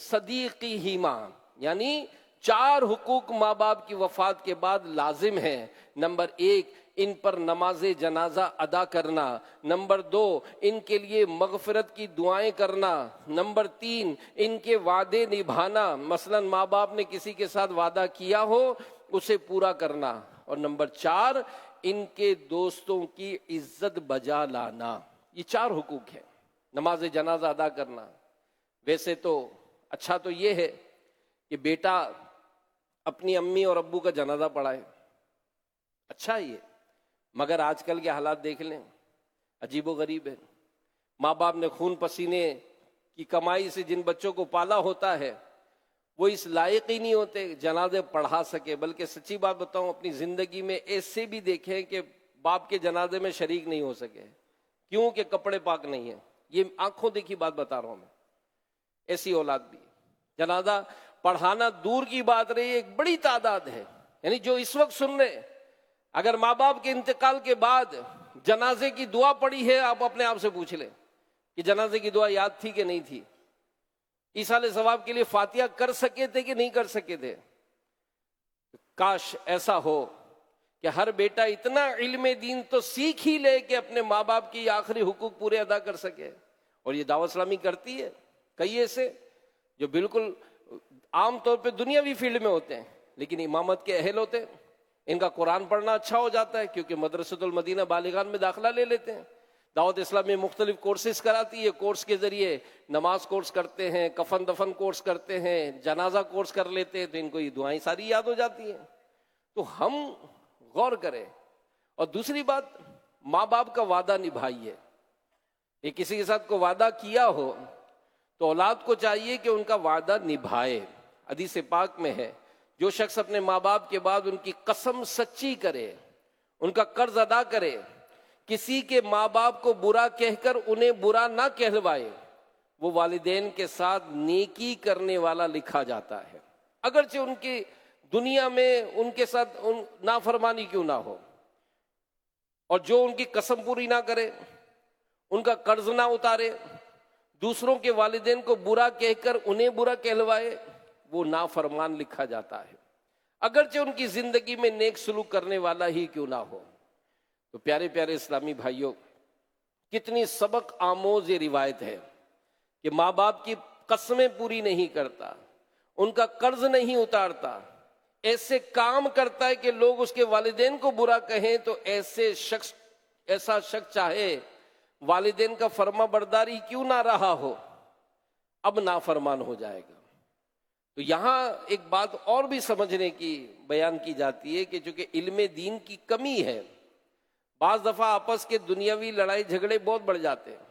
صدیقہما. یعنی 4 حقوق ماں باپ کی وفات کے بعد لازم ہیں. نمبر 1، ان پر نماز جنازہ ادا کرنا. نمبر 2، ان کے لیے مغفرت کی دعائیں کرنا. نمبر 3، ان کے وعدے نبھانا، مثلا ماں باپ نے کسی کے ساتھ وعدہ کیا ہو اسے پورا کرنا. اور نمبر 4، ان کے دوستوں کی عزت بجا لانا. یہ 4 حقوق ہیں. نماز جنازہ ادا کرنا، ویسے تو اچھا تو یہ ہے کہ بیٹا اپنی امی اور ابو کا جنازہ پڑھائے، اچھا یہ، مگر آج کل کے حالات دیکھ لیں، عجیب و غریب ہے. ماں باپ نے خون پسینے کی کمائی سے جن بچوں کو پالا ہوتا ہے وہ اس لائق ہی نہیں ہوتے جنازے پڑھا سکے. بلکہ سچی بات بتاؤں، اپنی زندگی میں ایسے بھی دیکھیں کہ باپ کے جنازے میں شریک نہیں ہو سکے. کیوں کہ کپڑے پاک نہیں ہیں. یہ آنکھوں دیکھی بات بتا رہا ہوں میں. ایسی اولاد بھی جنازہ پڑھانا دور کی بات رہی، ایک بڑی تعداد ہے. یعنی جو اس وقت سن رہے، اگر ماں باپ کے انتقال کے بعد جنازے کی دعا پڑھی ہے، آپ اپنے آپ سے پوچھ لیں کہ جنازے کی دعا یاد تھی کہ نہیں تھی. ایصال ثواب کے لیے فاتحہ کر سکے تھے کہ نہیں کر سکے تھے. کاش ایسا ہو کہ ہر بیٹا اتنا علم دین تو سیکھ ہی لے کہ اپنے ماں باپ کی آخری حقوق پورے ادا کر سکے. اور یہ دعوت اسلامی کرتی ہے. کئی ایسے جو بالکل عام طور پہ دنیاوی فیلڈ میں ہوتے ہیں لیکن امامت کے اہل ہوتے ہیں. ان کا قرآن پڑھنا اچھا ہو جاتا ہے کیونکہ مدرسۃ المدینہ بالغان میں داخلہ لے لیتے ہیں. دعوت اسلامی مختلف کورسز کراتی ہے. کورس کے ذریعے نماز کورس کرتے ہیں, کفن دفن کورس کرتے ہیں, جنازہ کورس کر لیتے ہیں, تو ان کو یہ دعائیں ساری یاد ہو جاتی ہیں. تو ہم غور کریں. اور دوسری بات, ماں باپ کا وعدہ نبھائیے. یہ کسی کے ساتھ کو وعدہ کیا ہو تو اولاد کو چاہیے کہ ان کا وعدہ نبھائے. حدیث پاک میں ہے, جو شخص اپنے ماں باپ کے بعد ان کی قسم سچی کرے, ان کا قرض ادا کرے, کسی کے ماں باپ کو برا کہہ کر انہیں برا نہ کہلوائے, وہ والدین کے ساتھ نیکی کرنے والا لکھا جاتا ہے, اگرچہ ان کی دنیا میں ان کے ساتھ نافرمانی کیوں نہ ہو. اور جو ان کی قسم پوری نہ کرے, ان کا قرض نہ اتارے, دوسروں کے والدین کو برا کہہ کر انہیں برا کہلوائے, وہ نافرمان لکھا جاتا ہے, اگرچہ ان کی زندگی میں نیک سلوک کرنے والا ہی کیوں نہ ہو. تو پیارے پیارے اسلامی بھائیوں, کتنی سبق آموز یہ روایت ہے کہ ماں باپ کی قسمیں پوری نہیں کرتا, ان کا قرض نہیں اتارتا, ایسے کام کرتا ہے کہ لوگ اس کے والدین کو برا کہیں, تو ایسا شخص چاہے والدین کا فرما برداری کیوں نہ رہا ہو, اب نافرمان ہو جائے گا. تو یہاں ایک بات اور بھی سمجھنے کی بیان کی جاتی ہے کہ چونکہ علم دین کی کمی ہے, بعض دفعہ آپس کے دنیاوی لڑائی جھگڑے بہت بڑھ جاتے ہیں,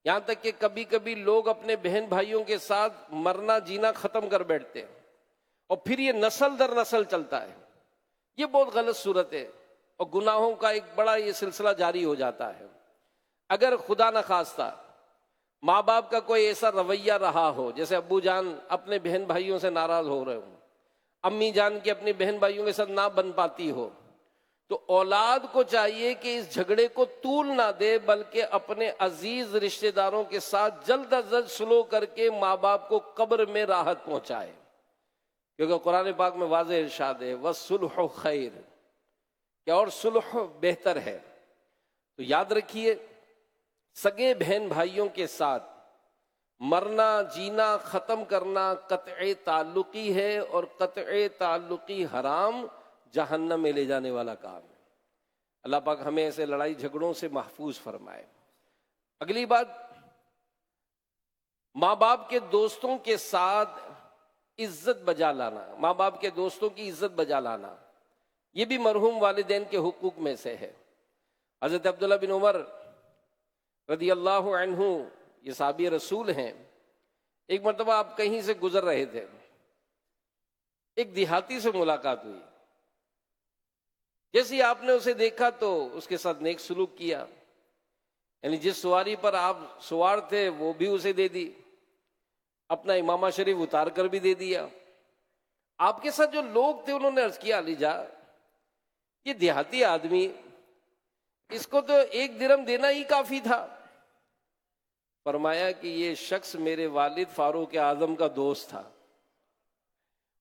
یہاں تک کہ کبھی کبھی لوگ اپنے بہن بھائیوں کے ساتھ مرنا جینا ختم کر بیٹھتے ہیں, اور پھر یہ نسل در نسل چلتا ہے. یہ بہت غلط صورت ہے, اور گناہوں کا ایک بڑا یہ سلسلہ جاری ہو جاتا ہے. اگر خدا نخواستہ ماں باپ کا کوئی ایسا رویہ رہا ہو, جیسے ابو جان اپنے بہن بھائیوں سے ناراض ہو رہے ہوں, امی جان کی اپنے بہن بھائیوں کے ساتھ نہ بن پاتی ہو, تو اولاد کو چاہیے کہ اس جھگڑے کو طول نہ دے, بلکہ اپنے عزیز رشتہ داروں کے ساتھ جلد از جلد سلو کر کے ماں باپ کو قبر میں راحت پہنچائے. کیونکہ قرآن پاک میں واضح ارشاد ہے, وَالصُّلْحُ خَيْرٌ, کہ اور صلح بہتر ہے. تو یاد رکھیے, سگے بہن بھائیوں کے ساتھ مرنا جینا ختم کرنا قطع تعلقی ہے, اور قطع تعلقی حرام, جہنم میں لے جانے والا کام ہے. اللہ پاک ہمیں ایسے لڑائی جھگڑوں سے محفوظ فرمائے. اگلی بات, ماں باپ کے دوستوں کے ساتھ عزت بجا لانا, ماں باپ کے دوستوں کی عزت بجا لانا, یہ بھی مرحوم والدین کے حقوق میں سے ہے. حضرت عبداللہ بن عمر رضی اللہ عنہ, یہ صحابی رسول ہیں, ایک مرتبہ آپ کہیں سے گزر رہے تھے, ایک دیہاتی سے ملاقات ہوئی. جیسے آپ نے اسے دیکھا تو اس کے ساتھ نیک سلوک کیا, یعنی جس سواری پر آپ سوار تھے وہ بھی اسے دے دی, اپنا امامہ شریف اتار کر بھی دے دیا. آپ کے ساتھ جو لوگ تھے انہوں نے عرض کیا, علی جا یہ دیہاتی آدمی, اس کو تو 1 درہم دینا ہی کافی تھا. فرمایا کہ یہ شخص میرے والد فاروق اعظم کا دوست تھا,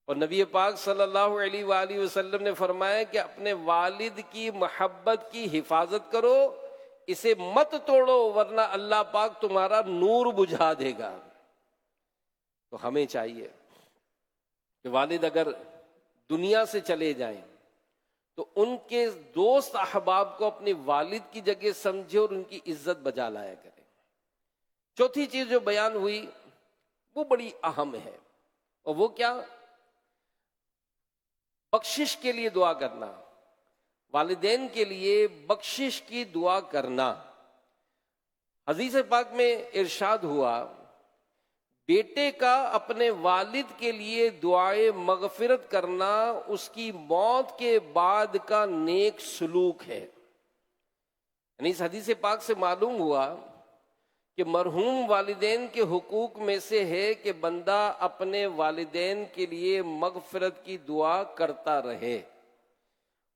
اور نبی پاک صلی اللہ علیہ وآلہ وسلم نے فرمایا کہ اپنے والد کی محبت کی حفاظت کرو, اسے مت توڑو, ورنہ اللہ پاک تمہارا نور بجھا دے گا. تو ہمیں چاہیے کہ والد اگر دنیا سے چلے جائیں تو ان کے دوست احباب کو اپنے والد کی جگہ سمجھے اور ان کی عزت بجا لایا کرے. چوتھی چیز جو بیان ہوئی وہ بڑی اہم ہے, اور وہ کیا, بخشش کے لیے دعا کرنا, والدین کے لیے بخشش کی دعا کرنا. حدیث پاک میں ارشاد ہوا, بیٹے کا اپنے والد کے لیے دعائے مغفرت کرنا اس کی موت کے بعد کا نیک سلوک ہے. یعنی اس حدیث پاک سے معلوم ہوا کہ مرحوم والدین کے حقوق میں سے ہے کہ بندہ اپنے والدین کے لیے مغفرت کی دعا کرتا رہے.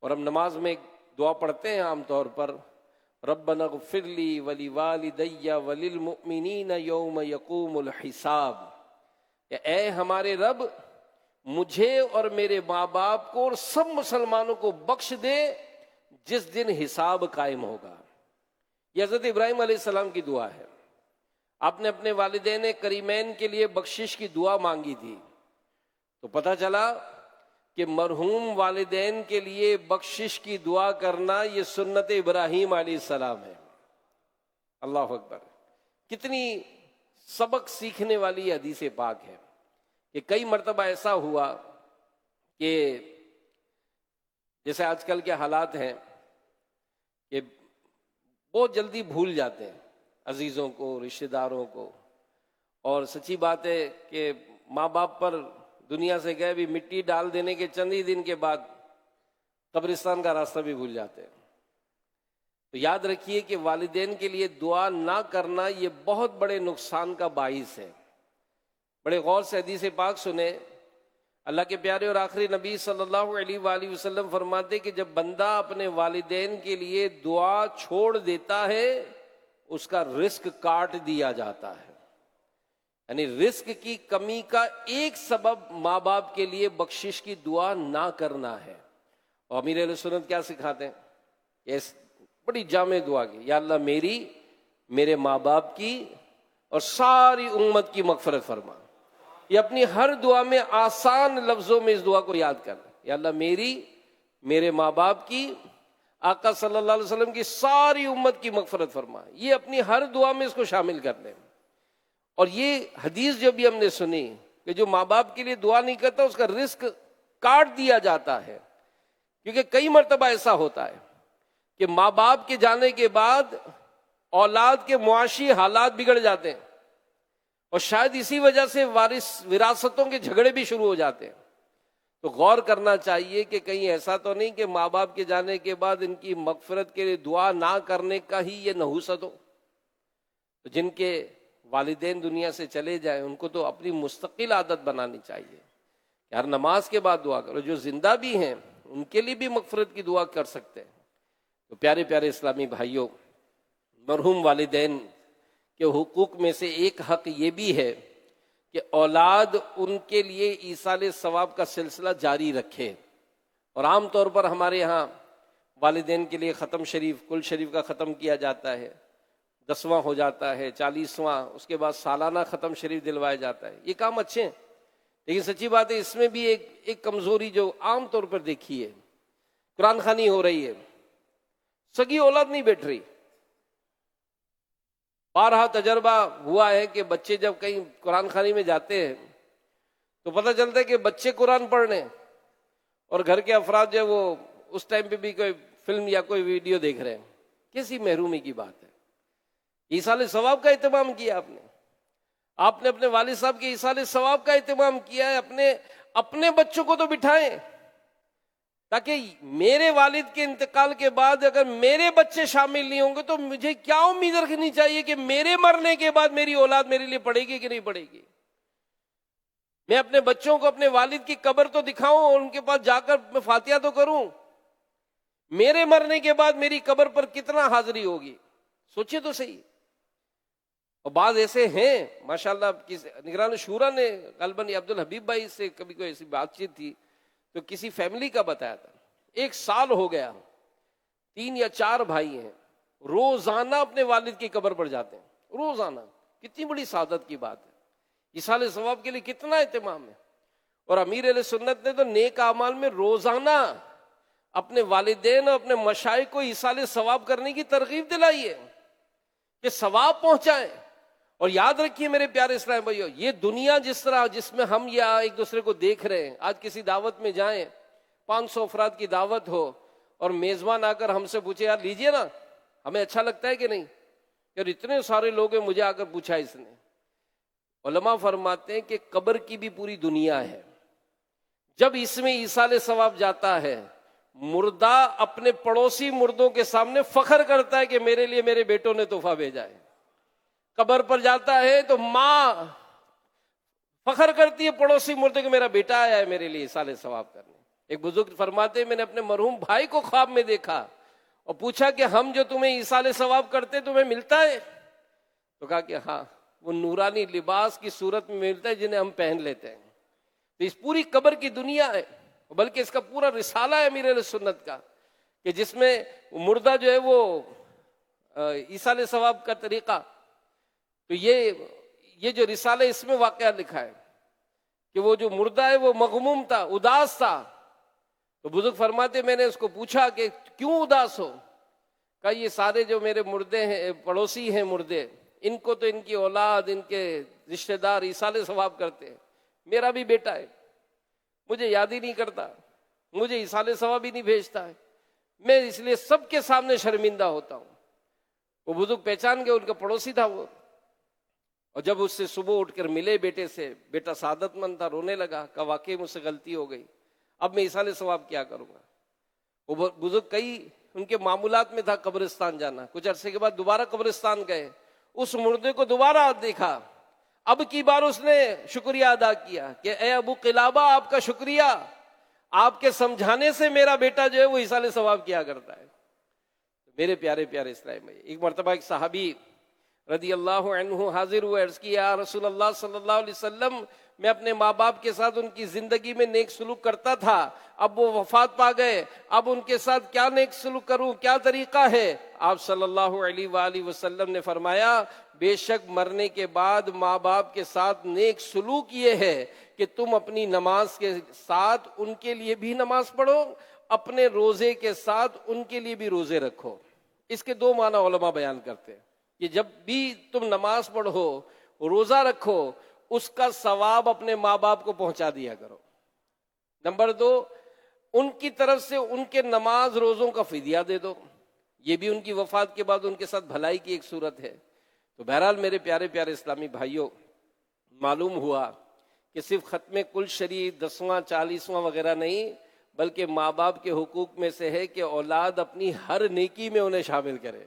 اور ہم نماز میں ایک دعا پڑھتے ہیں عام طور پر, ربنا اغفر لی ولوالدی وللمؤمنین یوم یقوم الحساب, کہ اے ہمارے رب مجھے اور میرے ماں باپ کو اور سب مسلمانوں کو بخش دے جس دن حساب قائم ہوگا۔ یہ حضرت ابراہیم علیہ السلام کی دعا ہے۔ آپ نے اپنے والدین کریمین کے لیے بخشش کی دعا مانگی تھی، تو پتہ چلا کہ مرحوم والدین کے لیے بخشش کی دعا کرنا یہ سنت ابراہیم علیہ السلام ہے۔ اللہ اکبر! کتنی سبق سیکھنے والی حدیث پاک ہے کہ کئی مرتبہ ایسا ہوا کہ جیسے آج کل کے حالات ہیں کہ بہت جلدی بھول جاتے ہیں عزیزوں کو، رشتہ داروں کو، اور سچی بات ہے کہ ماں باپ پر دنیا سے گئے بھی مٹی ڈال دینے کے چند ہی دن کے بعد قبرستان کا راستہ بھی بھول جاتے ہیں۔ تو یاد رکھیے کہ والدین کے لیے دعا نہ کرنا یہ بہت بڑے نقصان کا باعث ہے۔ بڑے غور سے حدیث پاک سنیں۔ اللہ کے پیارے اور آخری نبی صلی اللہ علیہ وآلہ وسلم فرماتے کہ جب بندہ اپنے والدین کے لیے دعا چھوڑ دیتا ہے اس کا رزق کاٹ دیا جاتا ہے۔ یعنی رزق کی کمی کا ایک سبب ماں باپ کے لیے بخشش کی دعا نہ کرنا ہے۔ اور امیر اہل سنت کیا سکھاتے ہیں؟ اس بڑی جامع دعا کی، یا اللہ میری، میرے ماں باپ کی اور ساری امت کی مغفرت فرما۔ یہ اپنی ہر دعا میں آسان لفظوں میں اس دعا کو یاد کرنا، یا اللہ میری، میرے ماں باپ کی، آقا صلی اللہ علیہ وسلم کی ساری امت کی مغفرت فرما۔ یہ اپنی ہر دعا میں اس کو شامل کر لیں۔ اور یہ حدیث جو بھی ہم نے سنی کہ جو ماں باپ کے لیے دعا نہیں کرتا اس کا رزق کاٹ دیا جاتا ہے، کیونکہ کئی مرتبہ ایسا ہوتا ہے کہ ماں باپ کے جانے کے بعد اولاد کے معاشی حالات بگڑ جاتے ہیں، اور شاید اسی وجہ سے وراثتوں کے جھگڑے بھی شروع ہو جاتے ہیں۔ تو غور کرنا چاہیے کہ کہیں ایسا تو نہیں کہ ماں باپ کے جانے کے بعد ان کی مغفرت کے لیے دعا نہ کرنے کا ہی یہ نحوست ہو۔ تو جن کے والدین دنیا سے چلے جائیں ان کو تو اپنی مستقل عادت بنانی چاہیے کہ ہر نماز کے بعد دعا کرو۔ جو زندہ بھی ہیں ان کے لیے بھی مغفرت کی دعا کر سکتے ہیں۔ تو پیارے پیارے اسلامی بھائیوں، مرحوم والدین کے حقوق میں سے ایک حق یہ بھی ہے کہ اولاد ان کے لیے ایصال ثواب کا سلسلہ جاری رکھے۔ اور عام طور پر ہمارے ہاں والدین کے لیے ختم شریف، کل شریف کا ختم کیا جاتا ہے، 10واں ہو جاتا ہے، 40واں، اس کے بعد سالانہ ختم شریف دلوایا جاتا ہے۔ یہ کام اچھے ہیں، لیکن سچی بات ہے اس میں بھی ایک کمزوری جو عام طور پر دیکھی ہے، قرآن خوانی ہو رہی ہے، سگی اولاد نہیں بیٹھ رہی۔ بارہا تجربہ ہوا ہے کہ بچے جب کہیں قرآن خوانی میں جاتے ہیں تو پتہ چلتا ہے کہ بچے قرآن پڑھ رہے ہیں اور گھر کے افراد جو وہ اس ٹائم پہ بھی کوئی فلم یا کوئی ویڈیو دیکھ رہے ہیں۔ کیسی محرومی کی بات ہے۔ ایصال ثواب کا اہتمام کیا آپ نے اپنے والد صاحب کے ایصال ثواب کا اہتمام کیا ہے۔ اپنے بچوں کو تو بٹھائیں، تاکہ میرے والد کے انتقال کے بعد اگر میرے بچے شامل نہیں ہوں گے تو مجھے کیا امید رکھنی چاہیے کہ میرے مرنے کے بعد میری اولاد میرے لیے پڑھے گی کہ نہیں پڑھے گی۔ میں اپنے بچوں کو اپنے والد کی قبر تو دکھاؤں اور ان کے پاس جا کر میں فاتحہ تو کروں۔ میرے مرنے کے بعد میری قبر پر کتنا حاضری ہوگی، سوچے تو صحیح۔ اور بعض ایسے ہیں ماشاءاللہ، نگران شورا نے غالباً عبد الحبیب بھائی سے کبھی کوئی ایسی بات چیت تھی تو کسی فیملی کا بتایا تھا، 1 سال ہو گیا، 3 یا 4 بھائی ہیں، روزانہ اپنے والد کی قبر پر جاتے ہیں، روزانہ۔ کتنی بڑی سعادت کی بات ہے۔ ایصال ثواب کے لیے کتنا اہتمام ہے۔ اور امیر اہل سنت نے تو نیک اعمال میں روزانہ اپنے والدین اور اپنے مشائخ کو ایصال ثواب کرنے کی ترغیب دلائی ہے کہ ثواب پہنچائیں۔ اور یاد رکھیے میرے پیارے اسلام بھائیو، یہ دنیا جس میں ہم یا ایک دوسرے کو دیکھ رہے ہیں، آج کسی دعوت میں جائیں، 500 افراد کی دعوت ہو اور میزبان آ کر ہم سے پوچھے یار لیجئے نا، ہمیں اچھا لگتا ہے کہ نہیں؟ یار اتنے سارے لوگ ہیں، مجھے آ کر پوچھا اس نے۔ علماء فرماتے ہیں کہ قبر کی بھی پوری دنیا ہے، جب اس میں ایصال ثواب جاتا ہے، مردہ اپنے پڑوسی مردوں کے سامنے فخر کرتا ہے کہ میرے لیے میرے بیٹوں نے تحفہ بھیجا ہے۔ قبر پر جاتا ہے تو ماں فخر کرتی ہے پڑوسی مردے کہ میرا بیٹا آیا ہے میرے لیے ایصال ثواب کرنے۔ ایک بزرگ فرماتے ہیں میں نے اپنے مرحوم بھائی کو خواب میں دیکھا اور پوچھا کہ ہم جو تمہیں ایصال ثواب کرتے تمہیں ملتا ہے؟ تو کہا کہ ہاں، وہ نورانی لباس کی صورت میں ملتا ہے جنہیں ہم پہن لیتے ہیں۔ تو اس پوری قبر کی دنیا ہے، بلکہ اس کا پورا رسالہ ہے امیر اہل سنت کا، کہ جس میں مردہ جو ہے وہ ایصال ثواب کا طریقہ، تو یہ جو رسالہ اس میں واقعہ لکھا ہے کہ وہ جو مردہ ہے وہ مغموم تھا، اداس تھا. تو بزرگ فرماتے میں نے اس کو پوچھا کہ کیوں اداس ہو؟ کہا یہ سارے جو میرے مردے ہیں، پڑوسی ہیں مردے، ان کو تو ان کی اولاد، ان کے رشتہ دار ایصال ثواب کرتے ہیں، میرا بھی بیٹا ہے، مجھے یاد ہی نہیں کرتا، مجھے ایصال ثواب ہی نہیں بھیجتا ہے، میں اس لیے سب کے سامنے شرمندہ ہوتا ہوں. وہ بزرگ پہچان گئے، ان کا پڑوسی تھا وہ. اور جب اس سے صبح اٹھ کر ملے بیٹے سے، بیٹا سعادت مند تھا، رونے لگا، کہ واقعی مجھ سے غلطی ہو گئی، اب میں ایصال ثواب کیا کروں گا. وہ بزرگ ان کے معمولات میں تھا قبرستان جانا. کچھ عرصے کے بعد دوبارہ قبرستان گئے، اس مردے کو دوبارہ دیکھا. اب کی بار اس نے شکریہ ادا کیا کہ اے ابو قلابہ، آپ کا شکریہ، آپ کے سمجھانے سے میرا بیٹا جو ہے وہ ایصال ثواب کیا کرتا ہے. میرے پیارے پیارے اسلام بھائی، ایک مرتبہ ایک صحابی رضی اللہ عنہ حاضر ہوئے، عرض کیا یا رسول اللہ صلی اللہ علیہ وسلم، میں اپنے ماں باپ کے ساتھ ان کی زندگی میں نیک سلوک کرتا تھا، اب وہ وفات پا گئے، اب ان کے ساتھ کیا نیک سلوک کروں، کیا طریقہ ہے؟ آپ صلی اللہ علیہ وآلہ وسلم نے فرمایا بے شک مرنے کے بعد ماں باپ کے ساتھ نیک سلوک یہ ہے کہ تم اپنی نماز کے ساتھ ان کے لیے بھی نماز پڑھو، اپنے روزے کے ساتھ ان کے لیے بھی روزے رکھو. اس کے دو معنی علماء بیان کرتے ہیں کہ جب بھی تم نماز پڑھو، روزہ رکھو، اس کا ثواب اپنے ماں باپ کو پہنچا دیا کرو. نمبر دو، ان کی طرف سے ان کے نماز روزوں کا فدیہ دے دو، یہ بھی ان کی وفات کے بعد ان کے ساتھ بھلائی کی ایک صورت ہے. تو بہرحال میرے پیارے پیارے اسلامی بھائیوں، معلوم ہوا کہ صرف ختم کل شریف 10واں 40واں وغیرہ نہیں، بلکہ ماں باپ کے حقوق میں سے ہے کہ اولاد اپنی ہر نیکی میں انہیں شامل کرے،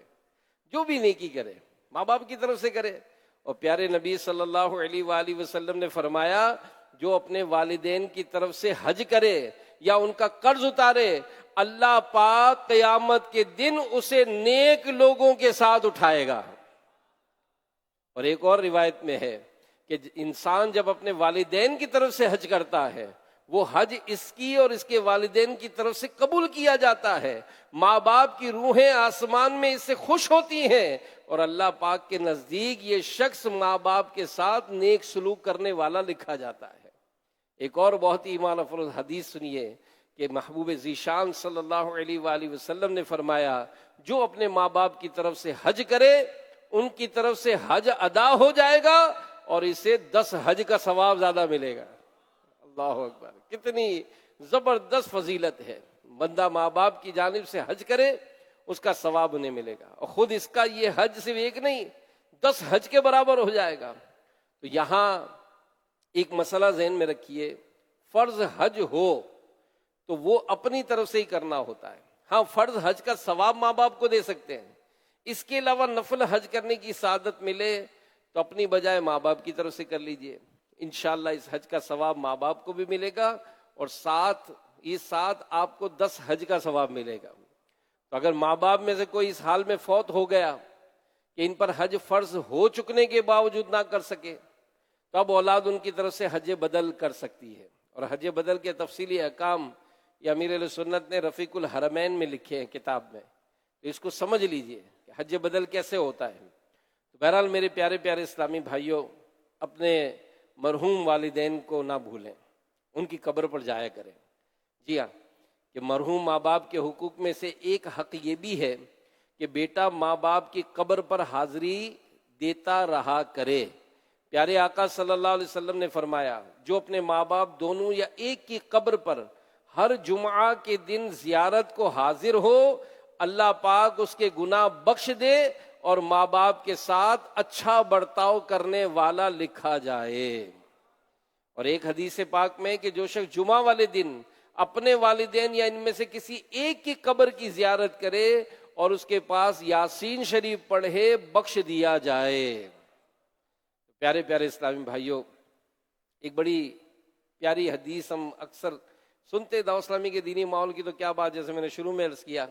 جو بھی نیکی کرے ماں باپ کی طرف سے کرے. اور پیارے نبی صلی اللہ علیہ وآلہ وسلم نے فرمایا جو اپنے والدین کی طرف سے حج کرے یا ان کا قرض اتارے، اللہ پاک قیامت کے دن اسے نیک لوگوں کے ساتھ اٹھائے گا. اور ایک اور روایت میں ہے کہ انسان جب اپنے والدین کی طرف سے حج کرتا ہے، وہ حج اس کی اور اس کے والدین کی طرف سے قبول کیا جاتا ہے. ماں باپ کی روحیں آسمان میں اس سے خوش ہوتی ہیں، اور اللہ پاک کے نزدیک یہ شخص ماں باپ کے ساتھ نیک سلوک کرنے والا لکھا جاتا ہے. ایک اور بہت ہی ایمان افروز حدیث سنیے کہ محبوب ذیشان صلی اللہ علیہ وآلہ وسلم نے فرمایا جو اپنے ماں باپ کی طرف سے حج کرے، ان کی طرف سے حج ادا ہو جائے گا اور اسے 10 حج کا ثواب زیادہ ملے گا. اللہ اکبر، کتنی زبردست فضیلت ہے. بندہ ماں باپ کی جانب سے حج کرے، اس کا ثواب انہیں ملے گا، اور خود اس کا یہ حج صرف ایک نہیں 10 حج کے برابر ہو جائے گا. تو یہاں ایک مسئلہ ذہن میں رکھیے، فرض حج ہو تو وہ اپنی طرف سے ہی کرنا ہوتا ہے. ہاں، فرض حج کا ثواب ماں باپ کو دے سکتے ہیں، اس کے علاوہ نفل حج کرنے کی سعادت ملے تو اپنی بجائے ماں باپ کی طرف سے کر لیجئے، انشاءاللہ اس حج کا ثواب ماں باپ کو بھی ملے گا، اور ساتھ آپ کو 10 حج کا ثواب ملے گا. تو اگر ماں باپ میں سے کوئی اس حال میں فوت ہو گیا کہ ان پر حج فرض ہو چکنے کے باوجود نہ کر سکے، تو اب اولاد ان کی طرف سے حج بدل کر سکتی ہے. اور حج بدل کے تفصیلی احکام یہ امیر اہل سنت نے رفیق الحرمین میں لکھے ہیں کتاب میں، تو اس کو سمجھ لیجئے کہ حج بدل کیسے ہوتا ہے. تو بہرحال میرے پیارے پیارے اسلامی بھائیوں، اپنے مرحوم والدین کو نہ بھولیں، ان کی قبر پر جایا کریں. جی ہاں، کہ مرحوم ماں باپ کے حقوق میں سے ایک حق یہ بھی ہے کہ بیٹا ماں باپ کی قبر پر حاضری دیتا رہا کرے. پیارے آقا صلی اللہ علیہ وسلم نے فرمایا جو اپنے ماں باپ دونوں یا ایک کی قبر پر ہر جمعہ کے دن زیارت کو حاضر ہو، اللہ پاک اس کے گناہ بخش دے اور ماں باپ کے ساتھ اچھا برتاؤ کرنے والا لکھا جائے. اور ایک حدیث پاک میں کہ جو شخص جمعہ والے دن اپنے والدین یا ان میں سے کسی ایک کی قبر کی زیارت کرے اور اس کے پاس یاسین شریف پڑھے، بخش دیا جائے. پیارے پیارے اسلامی بھائیوں، ایک بڑی پیاری حدیث ہم اکثر سنتے دعوت اسلامی کے دینی ماحول کی، تو کیا بات، جیسے میں نے شروع میں عرض کیا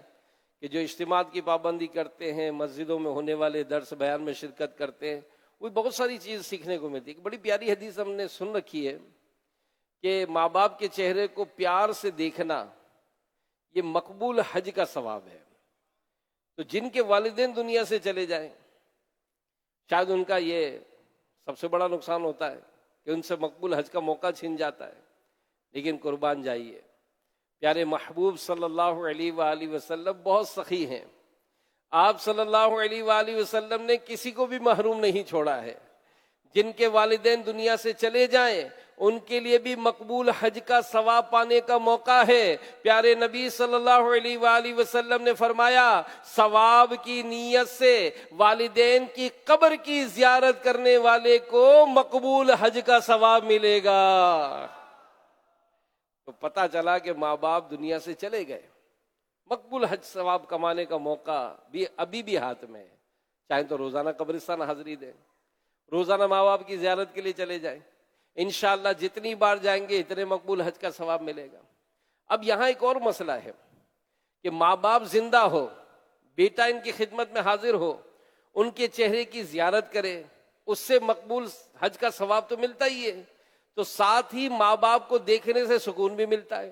کہ جو اجتماعات کی پابندی کرتے ہیں، مسجدوں میں ہونے والے درس بیان میں شرکت کرتے ہیں، وہ بہت ساری چیز سیکھنے کو ملتی ہے. ایک بڑی پیاری حدیث ہم نے سن رکھی ہے کہ ماں باپ کے چہرے کو پیار سے دیکھنا یہ مقبول حج کا ثواب ہے۔ تو جن کے والدین دنیا سے چلے جائیں شاید ان کا یہ سب سے بڑا نقصان ہوتا ہے کہ ان سے مقبول حج کا موقع چھن جاتا ہے، لیکن قربان جائیے، پیارے محبوب صلی اللہ علیہ وآلہ وسلم بہت سخی ہیں۔ آپ صلی اللہ علیہ وآلہ وسلم نے کسی کو بھی محروم نہیں چھوڑا ہے۔ جن کے والدین دنیا سے چلے جائیں ان کے لیے بھی مقبول حج کا ثواب پانے کا موقع ہے۔ پیارے نبی صلی اللہ علیہ وآلہ وسلم نے فرمایا، ثواب کی نیت سے والدین کی قبر کی زیارت کرنے والے کو مقبول حج کا ثواب ملے گا۔ تو پتہ چلا کہ ماں باپ دنیا سے چلے گئے، مقبول حج ثواب کمانے کا موقع بھی ابھی بھی ہاتھ میں ہے۔ چاہے تو روزانہ قبرستان حاضری دیں، روزانہ ماں باپ کی زیارت کے لیے چلے جائیں، انشاءاللہ جتنی بار جائیں گے اتنے مقبول حج کا ثواب ملے گا۔ اب یہاں ایک اور مسئلہ ہے کہ ماں باپ زندہ ہو، بیٹا ان کی خدمت میں حاضر ہو، ان کے چہرے کی زیارت کرے، اس سے مقبول حج کا ثواب تو ملتا ہی ہے، تو ساتھ ہی ماں باپ کو دیکھنے سے سکون بھی ملتا ہے،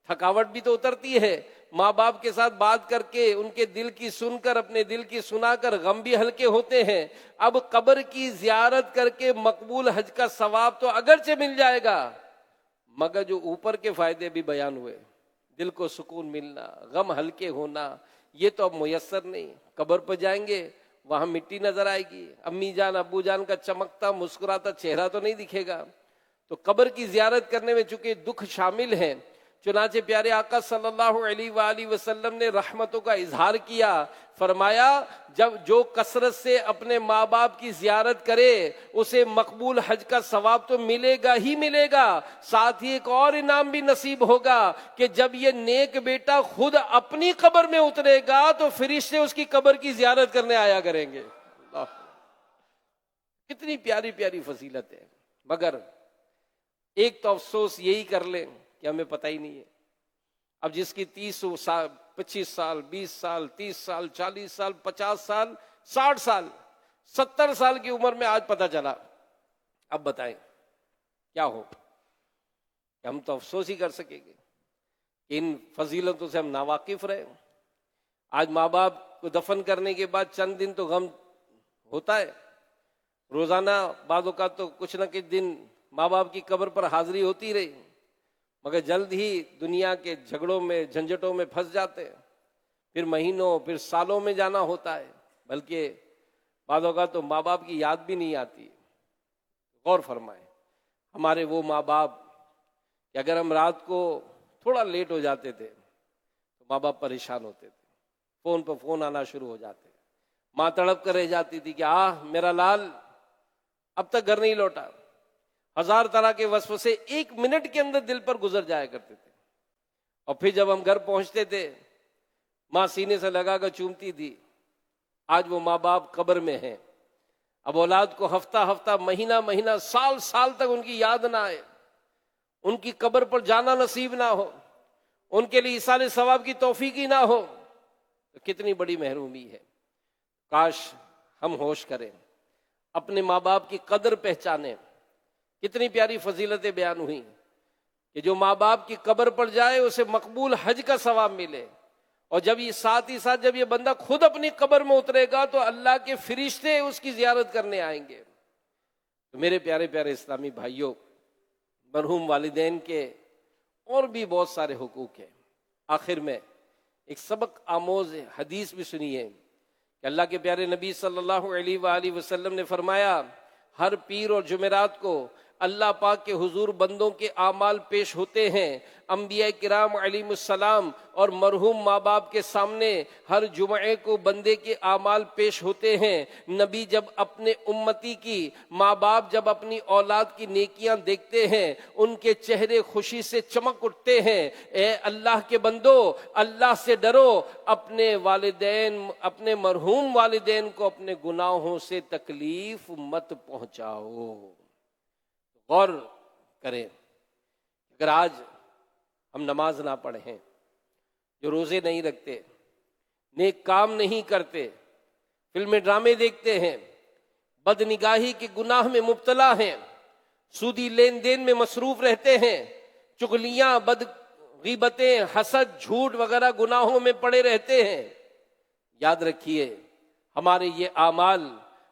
تھکاوٹ بھی تو اترتی ہے۔ ماں باپ کے ساتھ بات کر کے ان کے دل کی سن کر، اپنے دل کی سنا کر غم بھی ہلکے ہوتے ہیں۔ اب قبر کی زیارت کر کے مقبول حج کا ثواب تو اگرچہ مل جائے گا، مگر جو اوپر کے فائدے بھی بیان ہوئے، دل کو سکون ملنا، غم ہلکے ہونا، یہ تو اب میسر نہیں۔ قبر پر جائیں گے وہاں مٹی نظر آئے گی، امی جان ابو جان کا چمکتا مسکراتا چہرہ تو نہیں دکھے گا۔ تو قبر کی زیارت کرنے میں چونکہ دکھ شامل ہے، چنانچہ پیارے آقا صلی اللہ علیہ وآلہ وسلم نے رحمتوں کا اظہار کیا، فرمایا جب جو کثرت سے اپنے ماں باپ کی زیارت کرے اسے مقبول حج کا ثواب تو ملے گا ہی ملے گا، ساتھ ہی ایک اور انعام بھی نصیب ہوگا کہ جب یہ نیک بیٹا خود اپنی قبر میں اترے گا تو فرشتے اس کی قبر کی زیارت کرنے آیا کریں گے۔ اللہ، کتنی پیاری پیاری فضیلت ہے۔ مگر ایک تو افسوس یہی کر لیں کہ ہمیں پتہ ہی نہیں ہے۔ اب جس کی 30 سال 25 سال 20 سال 30 سال 40 سال 50 سال 60 سال 70 سال کی عمر میں آج پتہ چلا، اب بتائیں کیا ہو؟ کہ ہم تو افسوس ہی کر سکیں گے کہ ان فضیلتوں سے ہم ناواقف رہے۔ آج ماں باپ کو دفن کرنے کے بعد چند دن تو غم ہوتا ہے، روزانہ بعض اوقات تو کچھ نہ کچھ دن ماں باپ کی قبر پر حاضری ہوتی رہی، مگر جلد ہی دنیا کے جھگڑوں میں جھنجھٹوں میں پھنس جاتے ہیں، پھر مہینوں پھر سالوں میں جانا ہوتا ہے، بلکہ بعض اوقات تو ماں باپ کی یاد بھی نہیں آتی۔ غور فرمائیں، ہمارے وہ ماں باپ کہ اگر ہم رات کو تھوڑا لیٹ ہو جاتے تھے تو ماں باپ پریشان ہوتے تھے، فون پر فون آنا شروع ہو جاتے، ماں تڑپ کر رہ جاتی تھی کہ میرا لال اب تک گھر نہیں لوٹا۔ ہزار طرح کے وسوسے ایک منٹ کے اندر دل پر گزر جایا کرتے تھے، اور پھر جب ہم گھر پہنچتے تھے ماں سینے سے لگا کر چومتی تھی۔ آج وہ ماں باپ قبر میں ہیں، اب اولاد کو ہفتہ ہفتہ مہینہ مہینہ سال سال تک ان کی یاد نہ آئے، ان کی قبر پر جانا نصیب نہ ہو، ان کے لیے ایصال ثواب کی توفیق ہی نہ ہو، تو کتنی بڑی محرومی ہے۔ کاش ہم ہوش کریں، اپنے ماں باپ کی قدر پہچانیں۔ کتنی پیاری فضیلتیں بیان ہوئی کہ جو ماں باپ کی قبر پر جائے اسے مقبول حج کا ثواب ملے، اور جب یہ ساتھ ہی ساتھ جب یہ بندہ خود اپنی قبر میں اترے گا تو اللہ کے فرشتے اس کی زیارت کرنے آئیں گے۔ تو میرے پیارے پیارے اسلامی بھائیوں، مرحوم والدین کے اور بھی بہت سارے حقوق ہیں۔ آخر میں ایک سبق آموز حدیث بھی سنیے کہ اللہ کے پیارے نبی صلی اللہ علیہ وآلہ وسلم نے فرمایا، ہر پیر اور جمعرات کو اللہ پاک کے حضور بندوں کے اعمال پیش ہوتے ہیں۔ انبیاء کرام علیہ السلام اور مرحوم ماں باپ کے سامنے ہر جمعے کو بندے کے اعمال پیش ہوتے ہیں۔ نبی جب اپنے امتی کی، ماں باپ جب اپنی اولاد کی نیکیاں دیکھتے ہیں ان کے چہرے خوشی سے چمک اٹھتے ہیں۔ اے اللہ کے بندو، اللہ سے ڈرو، اپنے والدین، اپنے مرحوم والدین کو اپنے گناہوں سے تکلیف مت پہنچاؤ۔ غور کریں، اگر آج ہم نماز نہ پڑھیں، جو روزے نہیں رکھتے، نیک کام نہیں کرتے، فلمیں ڈرامے دیکھتے ہیں، بد نگاہی کے گناہ میں مبتلا ہیں، سودی لین دین میں مصروف رہتے ہیں، چغلیاں، غیبتیں، حسد، جھوٹ وغیرہ گناہوں میں پڑے رہتے ہیں، یاد رکھیے ہمارے یہ اعمال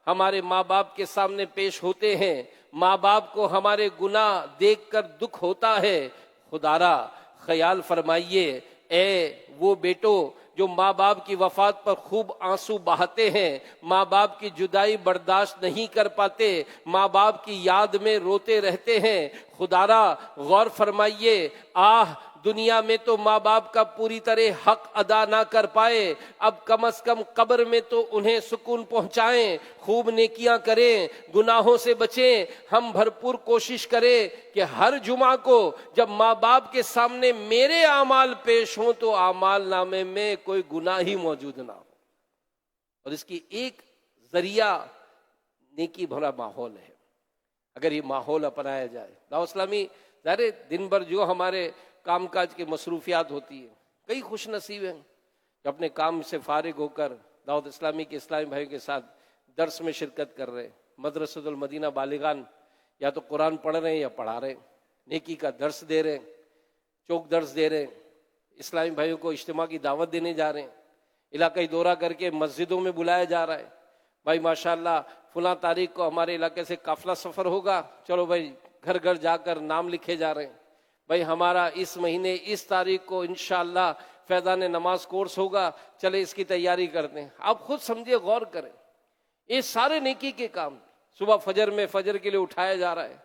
ہمارے ماں باپ کے سامنے پیش ہوتے ہیں، ماں باپ کو ہمارے گناہ دیکھ کر دکھ ہوتا ہے، خدا را خیال فرمائیے اے وہ بیٹو جو ماں باپ کی وفات پر خوب آنسو بہاتے ہیں، ماں باپ کی جدائی برداشت نہیں کر پاتے، ماں باپ کی یاد میں روتے رہتے ہیں، خدا را غور فرمائیے آہ دنیا میں تو ماں باپ کا پوری طرح حق ادا نہ کر پائے، اب کم از کم قبر میں تو انہیں سکون پہنچائیں، خوب نیکیاں کریں، گناہوں سے بچیں۔ ہم بھرپور کوشش کریں کہ ہر جمعہ کو جب ماں باپ کے سامنے میرے اعمال پیش ہوں تو اعمال نامے میں کوئی گناہ ہی موجود نہ ہو، اور اس کی ایک ذریعہ نیکی بھرا ماحول ہے۔ اگر یہ ماحول اپنایا جائے، دعوت اسلامی ظاہر دن بھر جو ہمارے کام کاج کی مصروفیات ہوتی ہیں، کئی خوش نصیب ہیں جو اپنے کام سے فارغ ہو کر دعوت اسلامی کے اسلامی بھائیوں کے ساتھ درس میں شرکت کر رہے ہیں، مدرسۃ المدینہ بالغان یا تو قرآن پڑھ رہے ہیں یا پڑھا رہے ہیں، نیکی کا درس دے رہے ہیں، چوک درس دے رہے ہیں، اسلامی بھائیوں کو اجتماع کی دعوت دینے جا رہے ہیں، علاقائی دورہ کر کے مسجدوں میں بلایا جا رہا ہے، بھائی ماشاءاللہ فلاں تاریخ کو ہمارے علاقے سے قافلہ سفر ہوگا، چلو بھائی گھر گھر جا کر نام لکھے جا رہے ہیں، بھائی ہمارا اس مہینے اس تاریخ کو انشاءاللہ فیضان نماز کورس ہوگا، چلے اس کی تیاری کرتے ہیں۔ آپ خود سمجھے، غور کریں، یہ سارے نیکی کے کام۔ صبح فجر میں فجر کے لیے اٹھایا جا رہا ہے،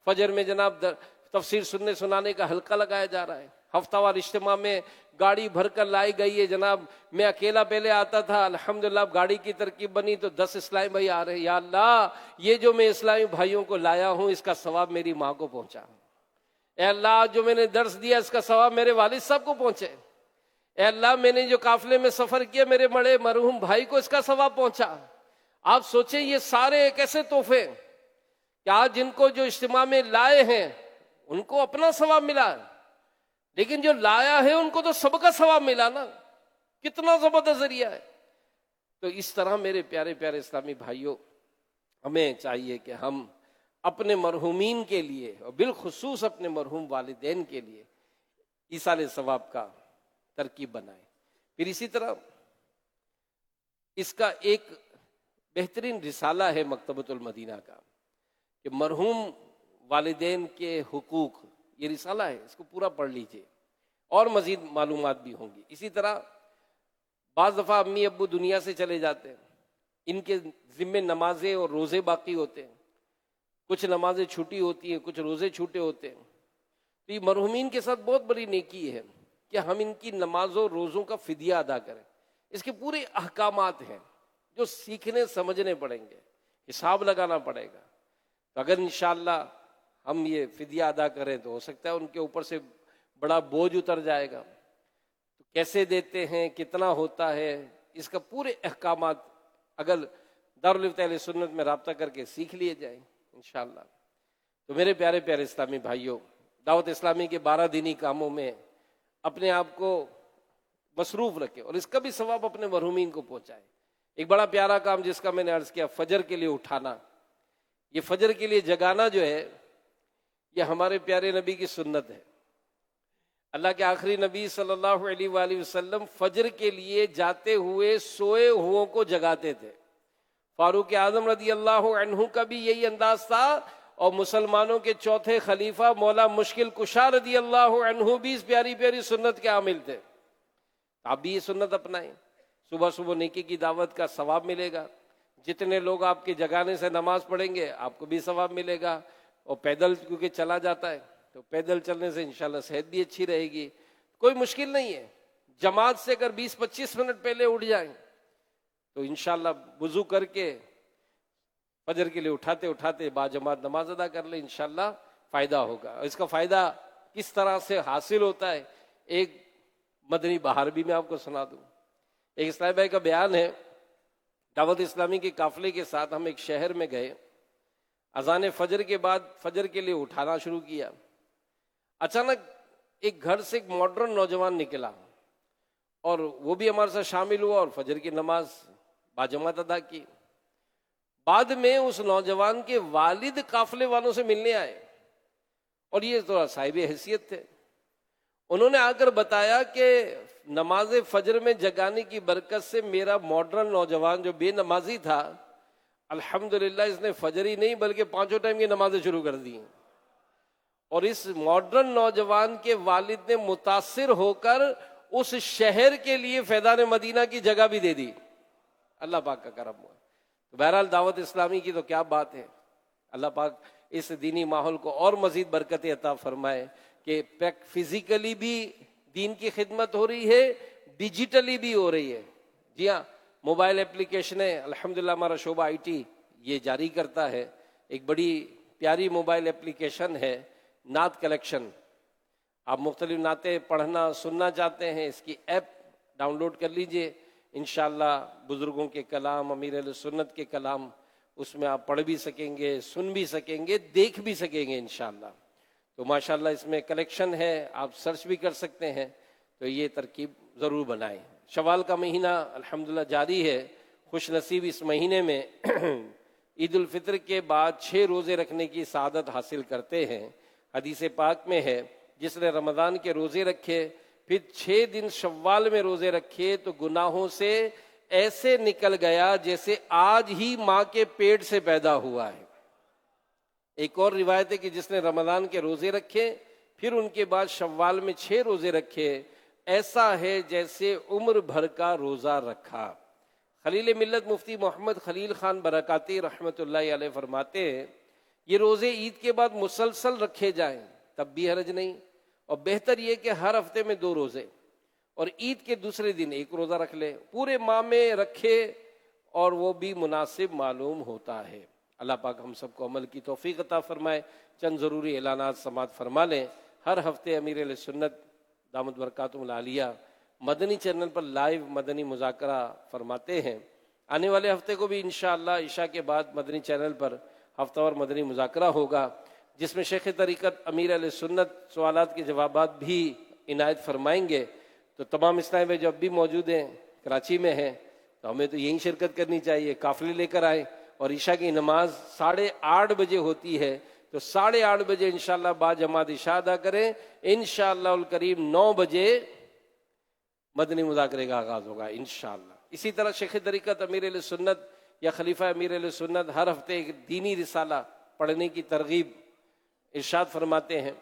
فجر میں جناب تفسیر سننے سنانے کا حلقہ لگایا جا رہا ہے، ہفتہ وار اجتماع میں گاڑی بھر کر لائی گئی ہے، جناب میں اکیلا پہلے آتا تھا، الحمدللہ گاڑی کی ترکیب بنی تو 10 اسلامی بھائی آ رہے ہیں، یا اللہ یہ جو میں اسلامی بھائیوں کو لایا ہوں اس کا ثواب میری ماں کو پہنچا، اے اللہ جو میں نے درس دیا اس کا ثواب میرے والد صاحب کو پہنچے، اے اللہ میں نے جو قافلے میں سفر کیا میرے بڑے مرحوم بھائی کو اس کا ثواب پہنچا۔ آپ سوچیں یہ سارے ایک ایسے تحفے کہ آج جن کو جو اجتماع میں لائے ہیں ان کو اپنا ثواب ملا، لیکن جو لایا ہے ان کو تو سب کا ثواب ملا نا، کتنا زبردست ذریعہ ہے۔ تو اس طرح میرے پیارے پیارے اسلامی بھائیوں، ہمیں چاہیے کہ ہم اپنے مرحومین کے لیے اور بالخصوص اپنے مرحوم والدین کے لیے ایصال ثواب کا ترکیب بنائیں۔ پھر اسی طرح اس کا ایک بہترین رسالہ ہے مکتبۃ المدینہ کا کہ مرحوم والدین کے حقوق، یہ رسالہ ہے، اس کو پورا پڑھ لیجئے اور مزید معلومات بھی ہوں گی۔ اسی طرح بعض دفعہ امی ابو دنیا سے چلے جاتے ہیں، ان کے ذمے نمازیں اور روزے باقی ہوتے ہیں، کچھ نمازیں چھوٹی ہوتی ہیں، کچھ روزے چھوٹے ہوتے ہیں، تو یہ مرحومین کے ساتھ بہت بڑی نیکی ہے کہ ہم ان کی نمازوں روزوں کا فدیہ ادا کریں۔ اس کے پورے احکامات ہیں جو سیکھنے سمجھنے پڑیں گے، حساب لگانا پڑے گا، تو اگر انشاءاللہ ہم یہ فدیہ ادا کریں تو ہو سکتا ہے ان کے اوپر سے بڑا بوجھ اتر جائے گا۔ تو کیسے دیتے ہیں، کتنا ہوتا ہے، اس کا پورے احکامات اگر دارالفتہ اہل سنت میں رابطہ کر کے سیکھ لیے جائیں انشاءاللہ۔ تو میرے پیارے پیارے اسلامی بھائیوں، دعوت اسلامی کے 12 دینی کاموں میں اپنے آپ کو مصروف رکھیں اور اس کا بھی ثواب اپنے مرحومین کو پہنچائیں۔ ایک بڑا پیارا کام جس کا میں نے عرض کیا، فجر کے لیے اٹھانا، یہ فجر کے لیے جگانا جو ہے یہ ہمارے پیارے نبی کی سنت ہے۔ اللہ کے آخری نبی صلی اللہ علیہ وآلہ وسلم فجر کے لیے جاتے ہوئے سوئے ہوئوں کو جگاتے تھے۔ فاروق اعظم رضی اللہ عنہ کا بھی یہی انداز تھا، اور مسلمانوں کے چوتھے خلیفہ مولا مشکل کشا رضی اللہ عنہ بھی اس پیاری پیاری سنت کے عامل تھے۔ آپ بھی یہ سنت اپنائیں، صبح صبح نیکی کی دعوت کا ثواب ملے گا، جتنے لوگ آپ کے جگانے سے نماز پڑھیں گے آپ کو بھی ثواب ملے گا، اور پیدل کیونکہ چلا جاتا ہے تو پیدل چلنے سے انشاءاللہ صحت بھی اچھی رہے گی، کوئی مشکل نہیں ہے۔ جماعت سے اگر 20-25 منٹ پہلے اٹھ جائیں تو انشاءاللہ وضو کر کے فجر کے لیے اٹھاتے اٹھاتے با جماعت نماز ادا کر لیں، انشاءاللہ فائدہ ہوگا۔ اور اس کا فائدہ کس طرح سے حاصل ہوتا ہے، ایک مدنی بہار بھی میں آپ کو سنا دوں۔ ایک اسلامی بھائی کا بیان ہے، دعوت اسلامی کے قافلے کے ساتھ ہم ایک شہر میں گئے، اذان فجر کے بعد فجر کے لیے اٹھانا شروع کیا، اچانک ایک گھر سے ایک ماڈرن نوجوان نکلا اور وہ بھی ہمارے ساتھ شامل ہوا اور فجر کی نماز باجماعت ادا کی۔ بعد میں اس نوجوان کے والد قافلے والوں سے ملنے آئے، اور یہ تو صاحب حیثیت تھے. انہوں نے آ کر بتایا کہ نماز فجر میں جگانے کی برکت سے میرا ماڈرن نوجوان جو بے نمازی تھا، الحمدللہ اس نے فجر ہی نہیں بلکہ 5 ٹائم کی نمازیں شروع کر دی. اور اس ماڈرن نوجوان کے والد نے متاثر ہو کر اس شہر کے لیے فیضان مدینہ کی جگہ بھی دے دی. اللہ پاک کا کرم ہوا. تو بہرحال دعوت اسلامی کی تو کیا بات ہے. اللہ پاک اس دینی ماحول کو اور مزید برکت عطا فرمائے کہ فزیکلی بھی دین کی خدمت ہو رہی ہے، ڈیجیٹلی بھی ہو رہی ہے. جی ہاں، موبائل اپلیکیشنیں الحمدللہ ہمارا شعبہ آئی ٹی یہ جاری کرتا ہے. ایک بڑی پیاری موبائل اپلیکیشن ہے نعت کلیکشن. آپ مختلف نعتیں پڑھنا سننا چاہتے ہیں، اس کی ایپ ڈاؤن لوڈ کر لیجئے. انشاءاللہ بزرگوں کے کلام، امیر اہل سنت کے کلام اس میں آپ پڑھ بھی سکیں گے، سن بھی سکیں گے، دیکھ بھی سکیں گے انشاءاللہ. تو ماشاءاللہ اس میں کلیکشن ہے، آپ سرچ بھی کر سکتے ہیں. تو یہ ترکیب ضرور بنائیں. شوال کا مہینہ الحمدللہ جاری ہے. خوش نصیب اس مہینے میں عید الفطر کے بعد 6 روزے رکھنے کی سعادت حاصل کرتے ہیں. حدیث پاک میں ہے جس نے رمضان کے روزے رکھے پھر 6 دن شوال میں روزے رکھے تو گناہوں سے ایسے نکل گیا جیسے آج ہی ماں کے پیٹ سے پیدا ہوا ہے. ایک اور روایت ہے کہ جس نے رمضان کے روزے رکھے پھر ان کے بعد شوال میں 6 روزے رکھے ایسا ہے جیسے عمر بھر کا روزہ رکھا. خلیل ملت مفتی محمد خلیل خان برکاتی رحمۃ اللہ علیہ فرماتے ہیں یہ روزے عید کے بعد مسلسل رکھے جائیں تب بھی حرج نہیں، اور بہتر یہ کہ ہر ہفتے میں 2 روزے اور عید کے دوسرے دن 1 روزہ رکھ لے. پورے ماہ میں رکھے اور وہ بھی مناسب معلوم ہوتا ہے. اللہ پاک ہم سب کو عمل کی توفیق عطا فرمائے. چند ضروری اعلانات سماعت فرما لیں. ہر ہفتے امیر اہل سنت دامت برکاتہم العالیہ مدنی چینل پر لائیو مدنی مذاکرہ فرماتے ہیں. آنے والے ہفتے کو بھی انشاءاللہ عشاء کے بعد مدنی چینل پر ہفتہ وار مدنی مذاکرہ ہوگا جس میں شیخ طریقت امیر اہل سنت سوالات کے جوابات بھی عنایت فرمائیں گے. تو تمام اسلامی بھائی جو اب بھی موجود ہیں کراچی میں ہیں تو ہمیں تو یہیں شرکت کرنی چاہیے. قافلے لے کر آئیں اور عشاء کی نماز 8:30 بجے ہوتی ہے تو 8:30 بجے انشاءاللہ با جماعت عشاء ادا کریں. انشاءاللہ الکریم 9 بجے مدنی مذاکرے کا آغاز ہوگا انشاءاللہ. اسی طرح شیخ طریقت امیر اہل سنت یا خلیفہ امیر اہل سنت ہر ہفتے ایک دینی رسالہ پڑھنے کی ترغیب ارشاد فرماتے ہیں.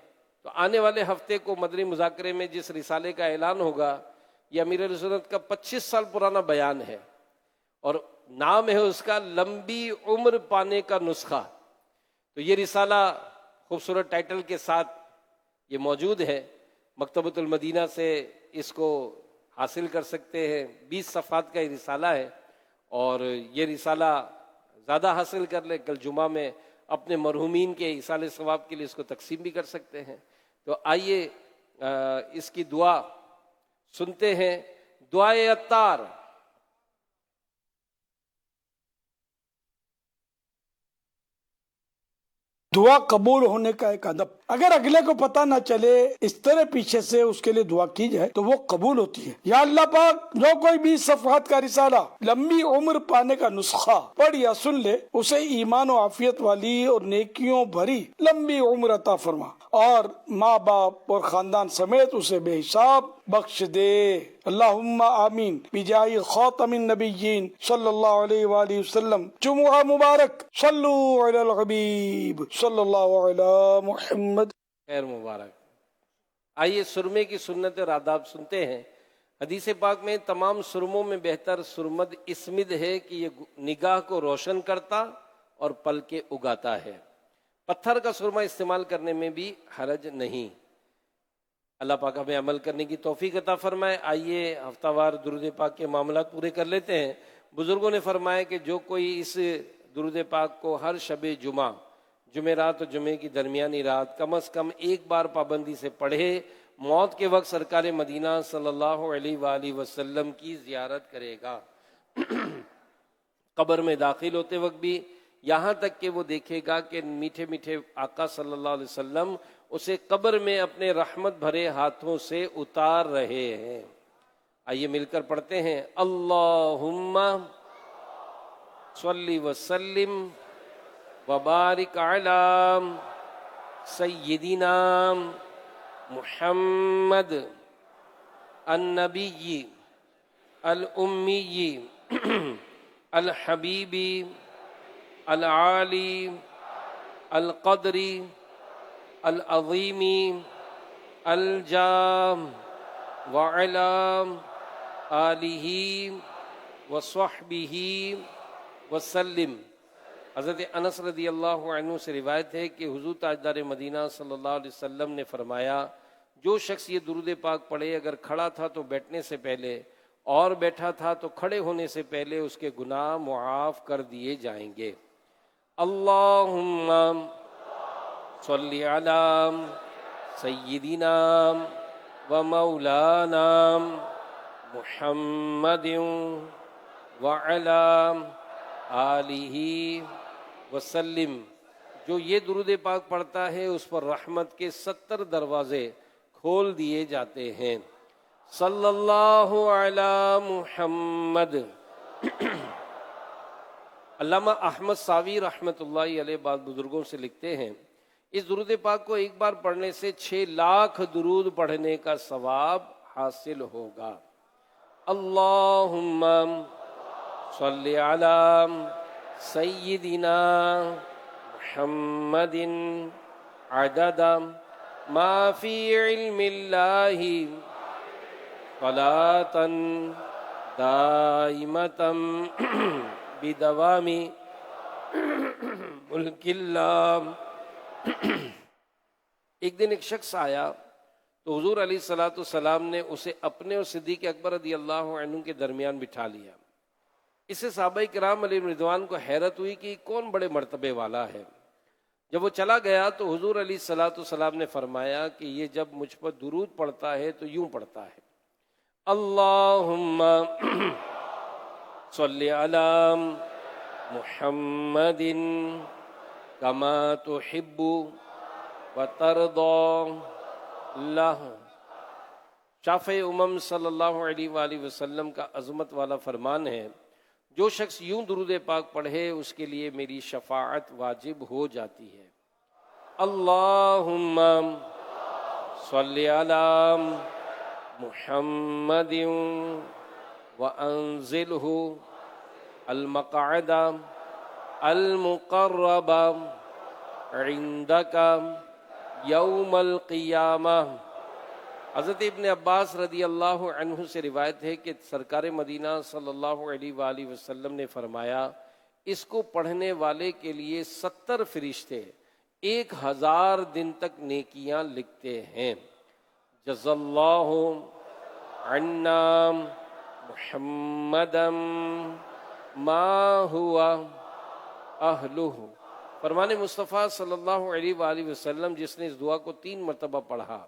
تو آنے والے ہفتے کو مدنی مذاکرے میں جس رسالے کا اعلان ہوگا یہ امیر اہل سنت کا 25 سال پرانا بیان ہے اور نام ہے اس کا لمبی عمر پانے کا نسخہ. تو یہ رسالہ خوبصورت ٹائٹل کے ساتھ یہ موجود ہے. مکتبۃ المدینہ سے اس کو حاصل کر سکتے ہیں. 20 صفحات کا یہ رسالہ ہے اور یہ رسالہ زیادہ حاصل کر لے کل جمعہ میں اپنے مرحومین کے ایصال ثواب کے لیے اس کو تقسیم بھی کر سکتے ہیں. تو آئیے اس کی دعا سنتے ہیں. دعائے عطار. دعا قبول ہونے کا ایک ادب. اگر اگلے کو پتہ نہ چلے اس طرح پیچھے سے اس کے لیے دعا کی جائے تو وہ قبول ہوتی ہے. یا اللہ پاک جو کوئی 20 صفحات کا رسالہ لمبی عمر پانے کا نسخہ پڑھ یا سن لے اسے ایمان و عافیت والی اور نیکیوں بھری لمبی عمر عطا فرما اور ماں باپ اور خاندان سمیت اسے بے حساب بخش دے. اللہم آمین بجاہ خاتم النبیین صلی اللہ علیہ وآلہ وسلم. جمعہ مبارک. صلو علی الحبیب صلی اللہ علی محمد. خیر مبارک. آئیے سرمے کی سنت اور آداب سنتے ہیں. حدیث پاک میں تمام سرموں میں بہتر سرمد اسمد ہے کہ یہ نگاہ کو روشن کرتا اور پلکیں اگاتا ہے. پتھر کا سرما استعمال کرنے میں بھی حرج نہیں. اللہ پاک ہمیں عمل کرنے کی توفیق عطا فرمائے. آئیے ہفتہ وار درود پاک کے معاملات پورے کر لیتے ہیں. بزرگوں نے فرمایا کہ جو کوئی اس درود پاک کو ہر شب جمعہ جمعرات اور جمعے کی درمیانی رات کم از کم 1 بار پابندی سے پڑھے موت کے وقت سرکار مدینہ صلی اللہ علیہ وآلہ وسلم کی زیارت کرے گا. قبر میں داخل ہوتے وقت بھی یہاں تک کہ وہ دیکھے گا کہ میٹھے میٹھے آقا صلی اللہ علیہ وسلم اسے قبر میں اپنے رحمت بھرے ہاتھوں سے اتار رہے ہیں. آئیے مل کر پڑھتے ہیں. اللہم صلی وسلم وبارک علی سیدنا محمد النبی الامی الحبیبی العالی القدری العظیمی الجام وعلى آلہ وصحبہ وسلم۔ حضرت انس رضی اللہ عنہ سے روایت ہے کہ حضور تاجدار مدینہ صلی اللہ علیہ وسلم نے فرمایا، جو شخص یہ درود پاک پڑھے، اگر کھڑا تھا تو بیٹھنے سے پہلے اور بیٹھا تھا تو کھڑے ہونے سے پہلے اس کے گناہ معاف کر دیے جائیں گے۔ اللہم صلی علی سیدنا و مولانا محمد وعلی آلہ وسلم۔ جو یہ درود پاک پڑھتا ہے اس پر رحمت کے 70 دروازے کھول دیے جاتے ہیں۔ صلی اللہ علی محمد۔ علامہ احمد ساوی رحمۃ اللہ علیہ بعض بزرگوں سے لکھتے ہیں، اس درود پاک کو ایک بار پڑھنے سے 6 لاکھ درود پڑھنے کا ثواب حاصل ہوگا۔ اللہم صلی علی سیدنا محمد عدد ما فی علم اللہ صلاۃ دائمۃ بدوام ملک اللہ۔ ایک دن ایک شخص آیا تو حضور علیہ الصلوۃ والسلام نے اسے اپنے اور صدیق اکبر رضی اللہ عنہ کے درمیان بٹھا لیا۔ اس سے صحابہ کرام علیہ رضوان کو حیرت ہوئی کہ کون بڑے مرتبے والا ہے۔ جب وہ چلا گیا تو حضور علیہ الصلوۃ والسلام نے فرمایا کہ یہ جب مجھ پر درود پڑھتا ہے تو یوں پڑھتا ہے، اللہم صلی علی محمد کما تحب وترضی اللہ۔ شافع امم صلی اللہ علیہ وآلہ وسلم کا عظمت والا فرمان ہے، جو شخص یوں درود پاک پڑھے اس کے لیے میری شفاعت واجب ہو جاتی ہے۔ اللہم صلی علی محمد وانزلہ المقعد المقرب عندک یوم القیامہ۔ حضرت ابن عباس رضی اللہ عنہ سے روایت ہے کہ سرکار مدینہ صلی اللہ علیہ وآلہ وسلم نے فرمایا، اس کو پڑھنے والے کے لیے 70 فرشتے 1000 دن تک نیکیاں لکھتے ہیں۔ جزا اللہ عنا محمدا ما ہوا اہلہ۔ فرمان مصطفیٰ صلی اللہ علیہ وآلہ وسلم جس نے اس دعا کو 3 مرتبہ پڑھا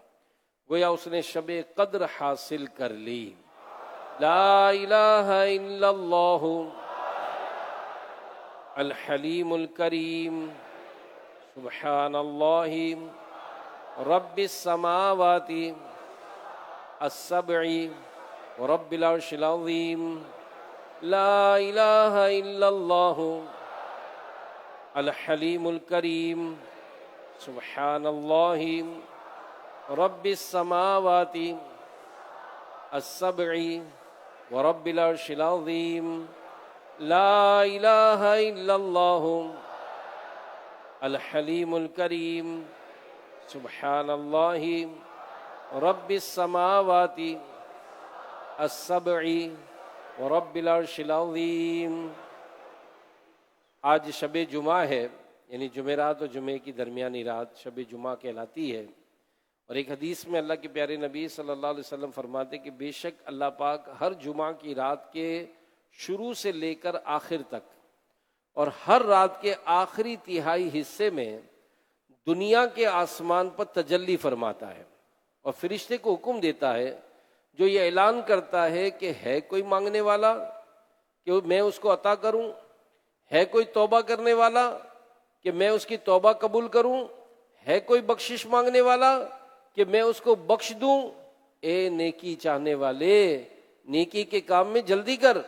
گویا اس نے شب قدر حاصل کر لی۔ لا الہ الا اللہ الحلیم الکریم سبحان اللہ رب السماوات السبع ورب العرش العظیم۔ لا الہ الا اللہ الحلیم الکریم سبحان اللہ رب السماوات السبع ورب العرش العظیم۔ لا الہ الا اللہ الحلیم الکریم سبحان اللہ رب السماوات السبع ورب العرش العظیم۔ آج شب جمعہ ہے، یعنی جمعرات و جمعے کی درمیانی رات شب جمعہ کہلاتی ہے، اور ایک حدیث میں اللہ کے پیارے نبی صلی اللہ علیہ وسلم فرماتے کہ بے شک اللہ پاک ہر جمعہ کی رات کے شروع سے لے کر آخر تک اور ہر رات کے آخری تہائی حصے میں دنیا کے آسمان پر تجلی فرماتا ہے اور فرشتے کو حکم دیتا ہے جو یہ اعلان کرتا ہے کہ ہے کوئی مانگنے والا کہ میں اس کو عطا کروں، ہے کوئی توبہ کرنے والا کہ میں اس کی توبہ قبول کروں، ہے کوئی بخشش مانگنے والا کہ میں اس کو بخش دوں۔ اے نیکی چاہنے والے نیکی کے کام میں جلدی کر،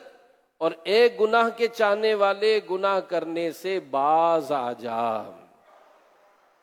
اور اے گناہ کے چاہنے والے گناہ کرنے سے باز آ جا۔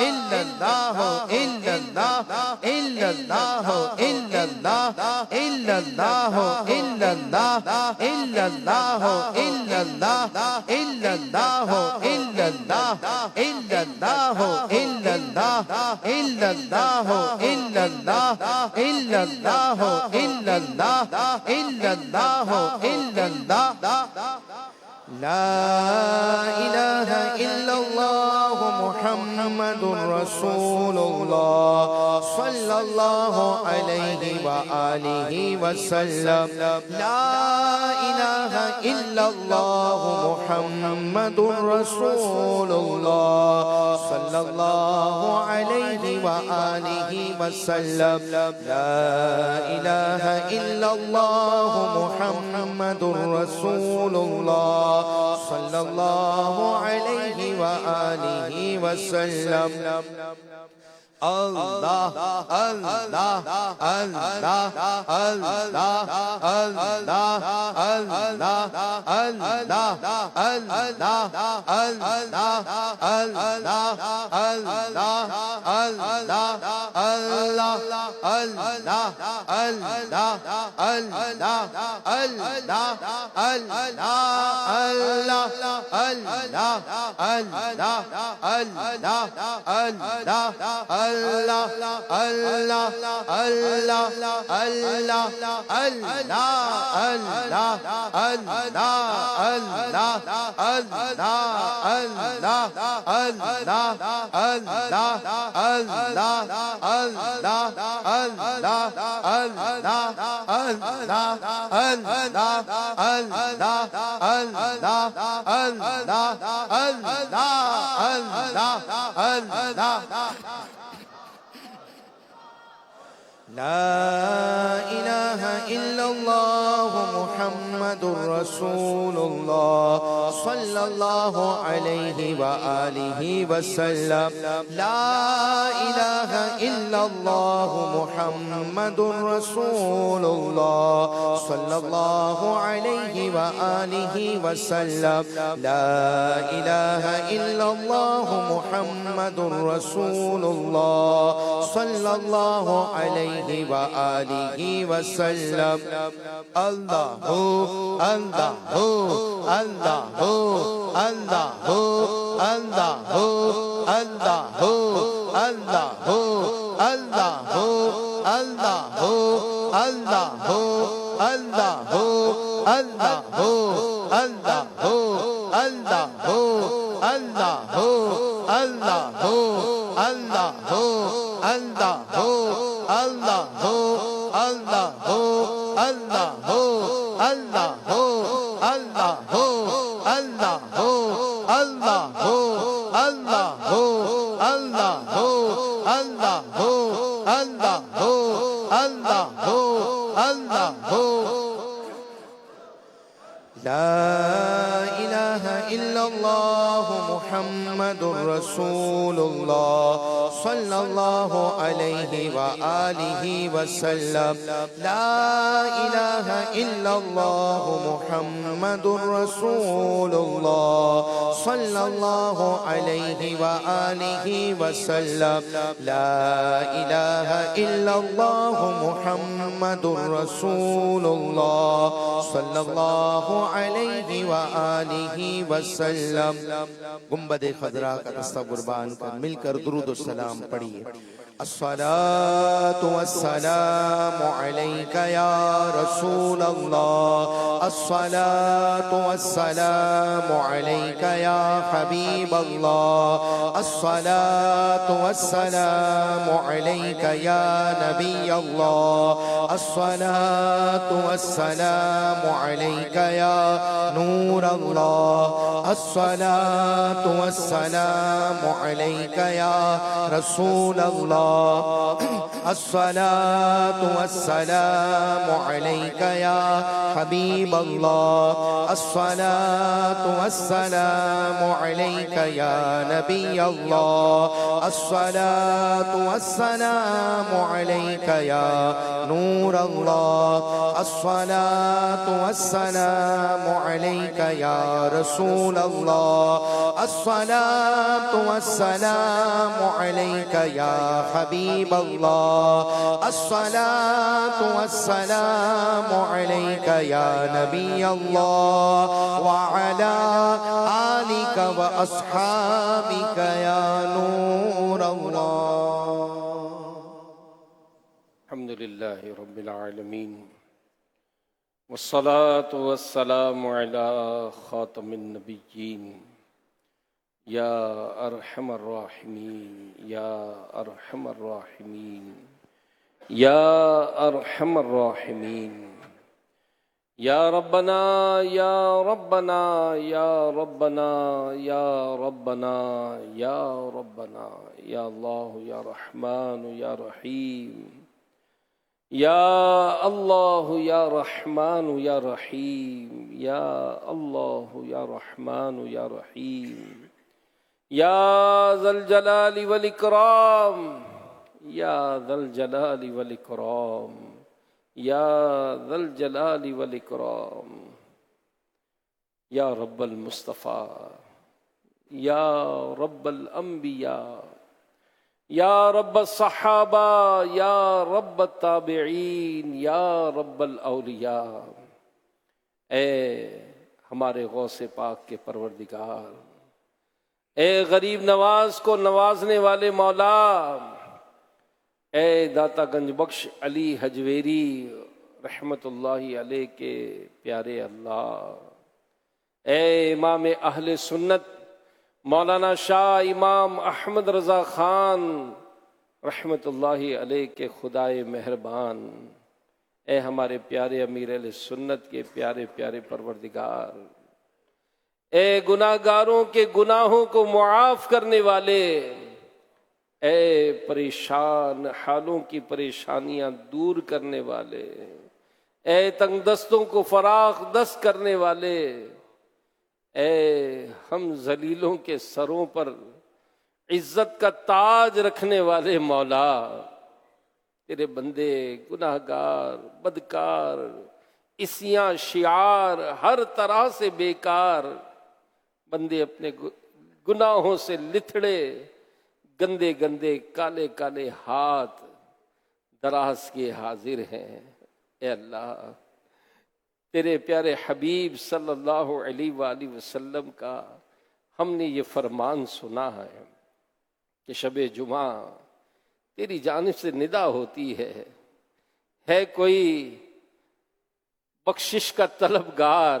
إلا الله إلا الله إلا الله إلا الله إلا الله إلا الله إلا الله إلا الله إلا الله إلا الله إلا الله إلا الله إلا الله إلا الله إلا الله إلا الله إلا الله إلا الله لا إله إلا الله محمد رسول الله صلى الله عليه وآله وسلم لا إله إلا الله محمد رسول الله صلى الله عليه وآله وسلم لا إله إلا الله محمد رسول الله صلى الله عليه وآله وسلم اللہ اللہ اللہ اللہ اللہ اللہ اللہ لا إله إلا الله محمد رسول الله صلى الله عليه وآله وسلم لا إله إلا الله محمد رسول الله صلى الله عليه وآله وسلم لا إله إلا الله محمد رسول الله صلى الله عليه وآله وسلم الله الله الله الله الله الله الله محمد رسول الله صلى الله عليه وآله وسلم لا إله إلا الله محمد رسول الله صلى الله عليه وآله وسلم لا إله إلا الله محمد رسول الله صلى الله عليه وآله وسلم گنبد خضرا کا دستہ قربان کر مل کر درود و سلام پڑھیے الصلاة والسلام عليك يا رسول الله الصلاة والسلام عليك يا حبيب الله الصلاة والسلام عليك يا نبي الله الصلاة والسلام عليك يا نور الله الصلاة والسلام عليك يا رسول الله الصلاة والسلام عليك يا حبيب الله الصلاة والسلام عليك يا نبي الله الصلاة والسلام عليك يا نور الله الصلاة والسلام عليك يا رسول الله الصلاة والسلام عليك يا حبيب الله الصلاة والسلام عليك يا نبي الله وعلى آلك وأصحابك يا نور الله. الحمد لله رب العالمين والصلاة والسلام على خاتم النبيين يا أرحم الراحمين يا أرحم الراحمين يا أرحم الراحمين يا ربنا يا ربنا يا ربنا يا ربنا يا ربنا يا الله يا رحمن يا رحيم يا الله يا رحمن يا رحيم يا الله يا رحمن يا رحيم يا ذا الجلال والإكرام يا ذا الجلال والإكرام يا ذا الجلال والإكرام يا رب المصطفى يا رب الأنبياء یا رب الصحابہ یا رب التابعین یا رب الاولیاء. اے ہمارے غوث پاک کے پروردگار، اے غریب نواز کو نوازنے والے مولا، اے داتا گنج بخش علی حجویری رحمت اللہ علیہ کے پیارے اللہ، اے امام اہل سنت مولانا شاہ امام احمد رضا خان رحمت اللہ علیہ کے خدائے مہربان، اے ہمارے پیارے امیر اہل سنت کے پیارے پیارے پروردگار، اے گناہ گاروں کے گناہوں کو معاف کرنے والے، اے پریشان حالوں کی پریشانیاں دور کرنے والے، اے تنگ دستوں کو فراخ دست کرنے والے، اے ہم ذلیلوں کے سروں پر عزت کا تاج رکھنے والے مولا، تیرے بندے گناہ گار بدکار اسیاں شعار ہر طرح سے بیکار بندے اپنے گناہوں سے لتھڑے گندے گندے کالے کالے ہاتھ دراز کے حاضر ہیں. اے اللہ، تیرے پیارے حبیب صلی اللہ علیہ وآلہ وسلم کا ہم نے یہ فرمان سنا ہے کہ شب جمعہ تیری جانب سے ندا ہوتی ہے کوئی بخشش کا طلبگار،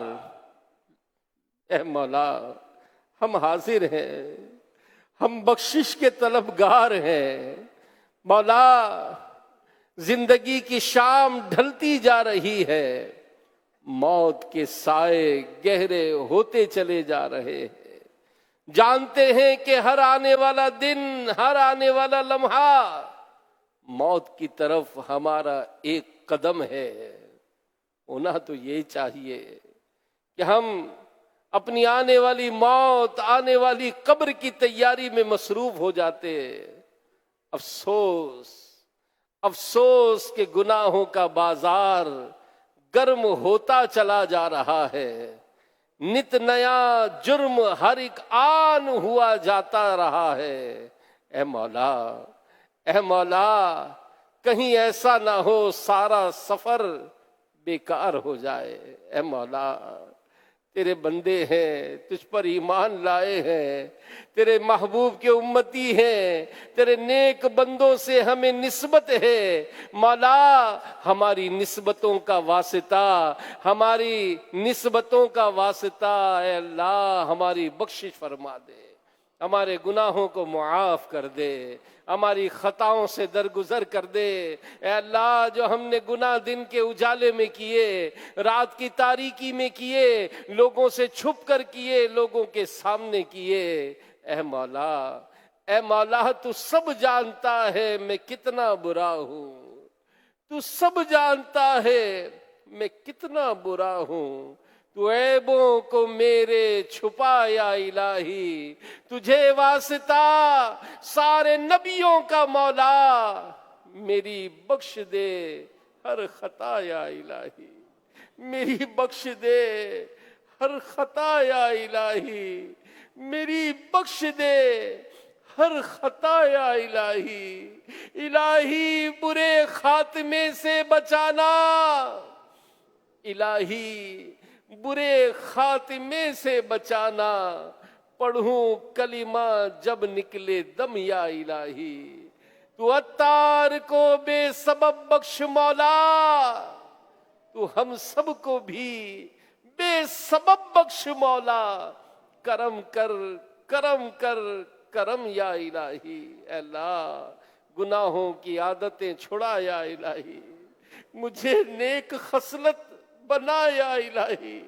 اے مولا ہم حاضر ہیں، ہم بخشش کے طلبگار ہیں. مولا زندگی کی شام ڈھلتی جا رہی ہے، موت کے سائے گہرے ہوتے چلے جا رہے ہیں، جانتے ہیں کہ ہر آنے والا دن ہر آنے والا لمحہ موت کی طرف ہمارا ایک قدم ہے. ہونا تو یہ چاہیے کہ ہم اپنی آنے والی موت آنے والی قبر کی تیاری میں مصروف ہو جاتے. افسوس افسوس کہ گناہوں کا بازار گرم ہوتا چلا جا رہا ہے، نت نیا جرم ہر ایک آن ہوا جاتا رہا ہے. اے مولا اے مولا، کہیں ایسا نہ ہو سارا سفر بیکار ہو جائے. اے مولا، تیرے بندے ہیں، تجھ پر ایمان لائے ہیں، تیرے محبوب کے امتی ہیں، تیرے نیک بندوں سے ہمیں نسبت ہے. مولا ہماری نسبتوں کا واسطہ، ہماری نسبتوں کا واسطہ اے اللہ ہماری بخشش فرما دے، ہمارے گناہوں کو معاف کر دے، ہماری خطاؤں سے درگزر کر دے. اے اللہ، جو ہم نے گناہ دن کے اجالے میں کیے، رات کی تاریکی میں کیے، لوگوں سے چھپ کر کیے، لوگوں کے سامنے کیے، اے مولا اے مولا تو سب جانتا ہے میں کتنا برا ہوں، تو سب جانتا ہے میں کتنا برا ہوں. تو عیبوں کو میرے چھپا یا الہی، تجھے واسطہ سارے نبیوں کا مولا، میری بخش دے ہر خطا یا الہی، میری بخش دے ہر خطا یا الہی. میری بخش دے ہر خطا یا الہی، الہی برے خاتمے سے بچانا، الہی برے خاتمے سے بچانا، پڑھوں کلمہ جب نکلے دم یا الہی، تو عطار کو بے سبب بخش مولا، تو ہم سب کو بھی بے سبب بخش مولا، کرم کر کرم کر کرم یا الہی، اے اللہ گناہوں کی عادتیں چھڑا یا الہی، مجھے نیک خصلت بنا یا الہی،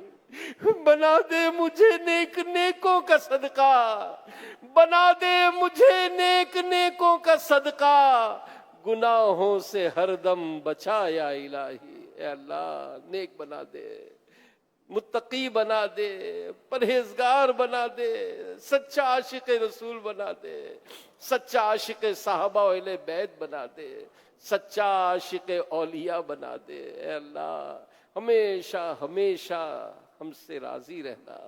بنا دے مجھے نیک نیکوں کا صدقہ، بنا دے مجھے نیک نیکوں کا صدقہ، گناہوں سے ہر دم بچا یا الہی، اے اللہ نیک بنا دے، متقی بنا دے، پرہیزگار بنا دے، سچا عاشق رسول بنا دے، سچا عاشق صحابہ و اہل بیت بنا دے، سچا عاشق اولیاء بنا دے، اے اللہ ہمیشہ ہمیشہ ہم سے راضی رہنا،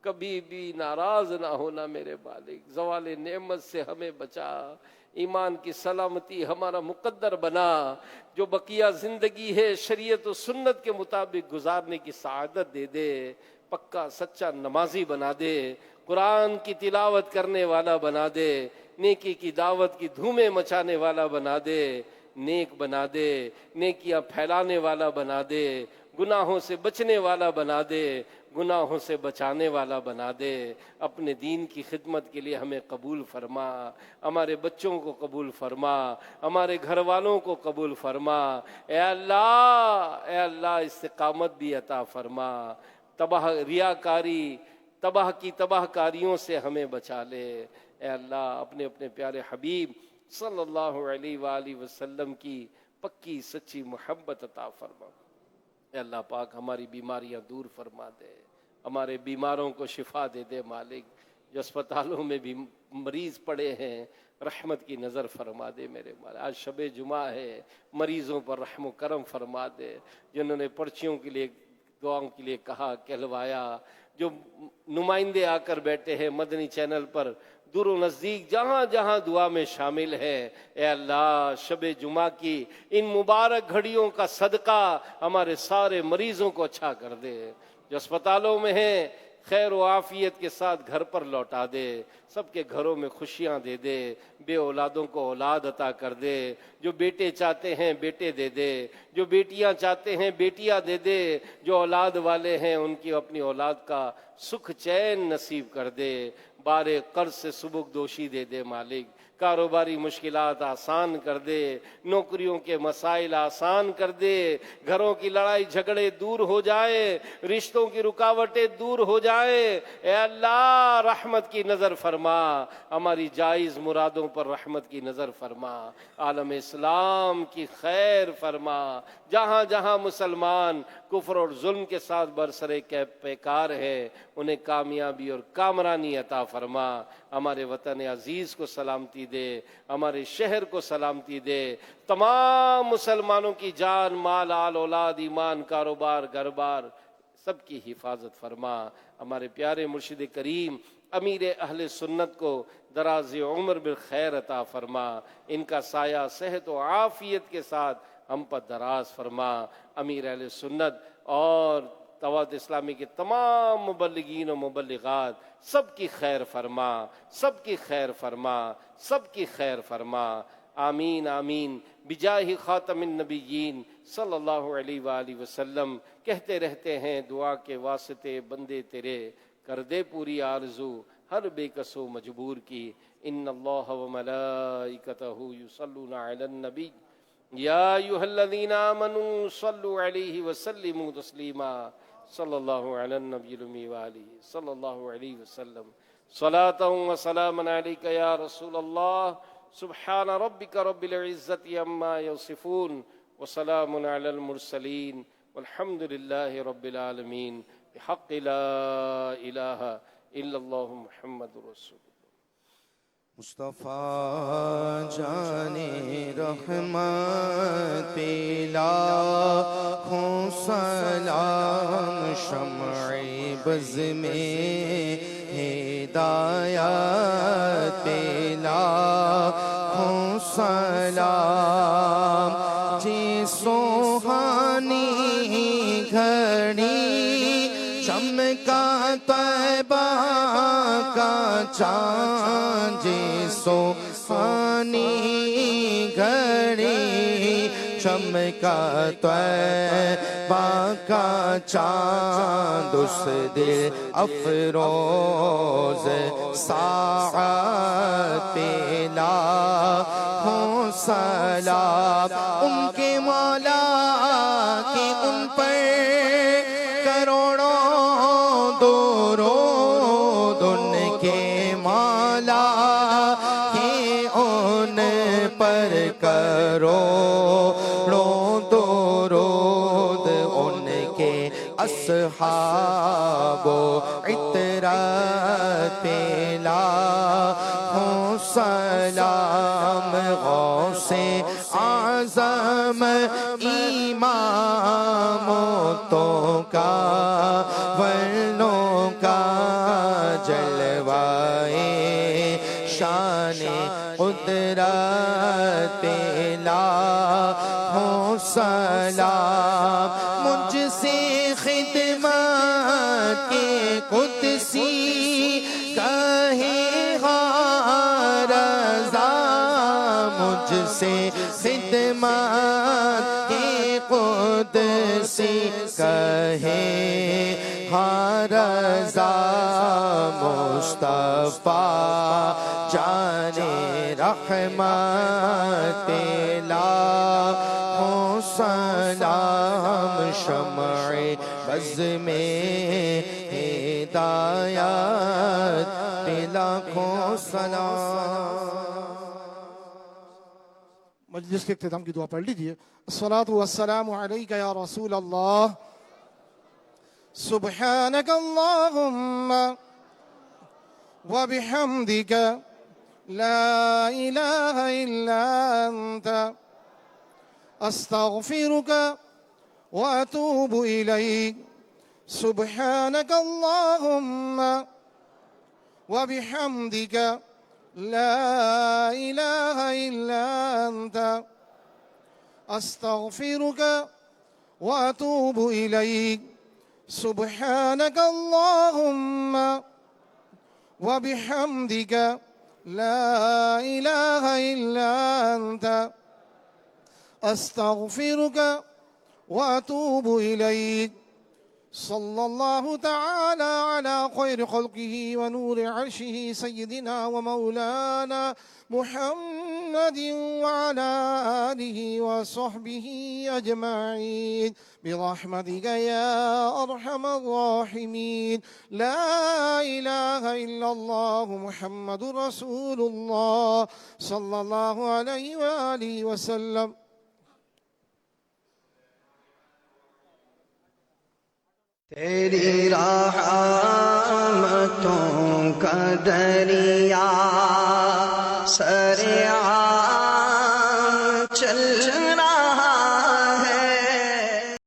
کبھی بھی ناراض نہ ہونا میرے مالک، زوال نعمت سے ہمیں بچا، ایمان کی سلامتی ہمارا مقدر بنا، جو بقیہ زندگی ہے شریعت و سنت کے مطابق گزارنے کی سعادت دے دے، پکا سچا نمازی بنا دے، قرآن کی تلاوت کرنے والا بنا دے، نیکی کی دعوت کی دھومیں مچانے والا بنا دے، نیک بنا دے، نیکیاں پھیلانے والا بنا دے، گناہوں سے بچنے والا بنا دے، گناہوں سے بچانے والا بنا دے، اپنے دین کی خدمت کے لیے ہمیں قبول فرما، ہمارے بچوں کو قبول فرما، ہمارے گھر والوں کو قبول فرما، اے اللہ استقامت بھی عطا فرما، تباہ کی تباہ کاریوں سے ہمیں بچا لے، اے اللہ اپنے اپنے پیارے حبیب صلی اللہ علیہ وآلہ وسلم کی پکی سچی محبت عطا فرما، اے اللہ پاک ہماری بیماریاں دور فرما دے، ہمارے بیماروں کو شفا دے دے مالک، جو اسپتالوں میں بھی مریض پڑے ہیں رحمت کی نظر فرما دے میرے مالک، آج شب جمعہ ہے، مریضوں پر رحم و کرم فرما دے، جنہوں نے پرچیوں کے لیے دعاؤں کے لیے کہا کہلوایا، جو نمائندے آ کر بیٹھے ہیں مدنی چینل پر دور و نزدیک جہاں جہاں دعا میں شامل ہے، اے اللہ شب جمعہ کی ان مبارک گھڑیوں کا صدقہ ہمارے سارے مریضوں کو اچھا کر دے، جو اسپتالوں میں ہیں خیر و عافیت کے ساتھ گھر پر لوٹا دے، سب کے گھروں میں خوشیاں دے دے، بے اولادوں کو اولاد عطا کر دے، جو بیٹے چاہتے ہیں بیٹے دے دے، جو بیٹیاں چاہتے ہیں بیٹیاں دے دے، جو اولاد والے ہیں ان کی اپنی اولاد کا سکھ چین نصیب کر دے، بارے قرض سے سبک دوشی دے دے مالک، کاروباری مشکلات آسان کر دے، نوکریوں کے مسائل آسان کر دے، گھروں کی لڑائی جھگڑے دور ہو جائے، رشتوں کی رکاوٹیں دور ہو جائے، اے اللہ رحمت کی نظر فرما، ہماری جائز مرادوں پر رحمت کی نظر فرما، عالم اسلام کی خیر فرما، جہاں جہاں مسلمان کفر اور ظلم کے ساتھ برسرے پیکار ہے انہیں کامیابی اور کامرانی عطا فرما، ہمارے وطن عزیز کو سلامتی دے، ہمارے شہر کو سلامتی دے، تمام مسلمانوں کی جان مال آل اولاد ایمان کاروبار گھر بار سب کی حفاظت فرما، ہمارے پیارے مرشد کریم امیر اہل سنت کو دراز عمر بالخیر عطا فرما، ان کا سایہ صحت و عافیت کے ساتھ ہم پر دراز فرما، امیر اہل سنت اور توحید اسلامی کے تمام مبلغین و مبلغات سب کی خیر فرما، سب کی خیر فرما، سب کی خیر فرما، آمین آمین بجاہ خاتم النبیین صلی اللہ علیہ وآلہ وسلم۔ کہتے رہتے ہیں دعا کے واسطے بندے تیرے، کر دے پوری آرزو ہر بے کس و مجبور کی، ان اللہ و ملائکتہ یصلون علی النبی یا ایھا الذین آمنوا صلوا علیہ وسلموا تسلیما، صلی اللہ علی النبی الامی وآلہ صلی اللہ علیہ وسلم، صلاۃ و سلام علیک یا رسول اللہ، سبحان ربک رب العزت عما یصفون وسلام علی المرسلین والحمد للہ رب العالمین، بحق لا الہ الا اللہ محمد رسول اللہ۔ مصطفیٰ جان رحمت لاکھوں سلام، شمع بز میں ہدایت پہ لاکھوں سلام، جی سوہانی گھڑی چمکا طیبہ کا چاند، جی سوہانی گھڑی چمکا طیبہ کا چاند، اس دل افروز ساعت پہ لاکھوں سلام، ان کے مولا کے ان پر کروڑوں درود، ان کے مولا کے ان پر کروڑوں درود، ان کے اصحاب و عطرت پہ لاکھوں سلام، غوث اعظم اماموں کا ورنوں کا جلوائے شان قدرت پہ لاکھوں سلام، مجھ سے خدمت کے قدسی کہے رضا، مجھ سے خدمت کے قدسی کہے رضا، مصطفیٰ جان رحمت پہ لاکھوں سلام، شمع بز میں ہدایت پہ لاکھوں سلام۔ مجلس کے اختتام کی دعا پڑھ لیجئے۔ الصلاة والسلام علیکہ یا رسول اللہ، سبحانک اللہم وبحمدک لا الہ الا انت، استغفرک واتوب الیک، سبحانک اللہم وبحمدک لا الہ الا انت، استغفرک واتوب الیک، سبحانک اللہم وبحمدک لا الہ الا انت، استغفرک واتوب الیک۔ صلی اللہ تعالی علی خیر خلقہ ونور عرشہ سیدنا ومولانا محمد وعلى آلہ وصحبہ اجمعین برحمتک یا ارحم الراحمین۔ لا الہ الا اللہ محمد رسول اللہ صلی اللہ علیہ وآلہ وسلم۔ تیری رحمتوں کا دریا سر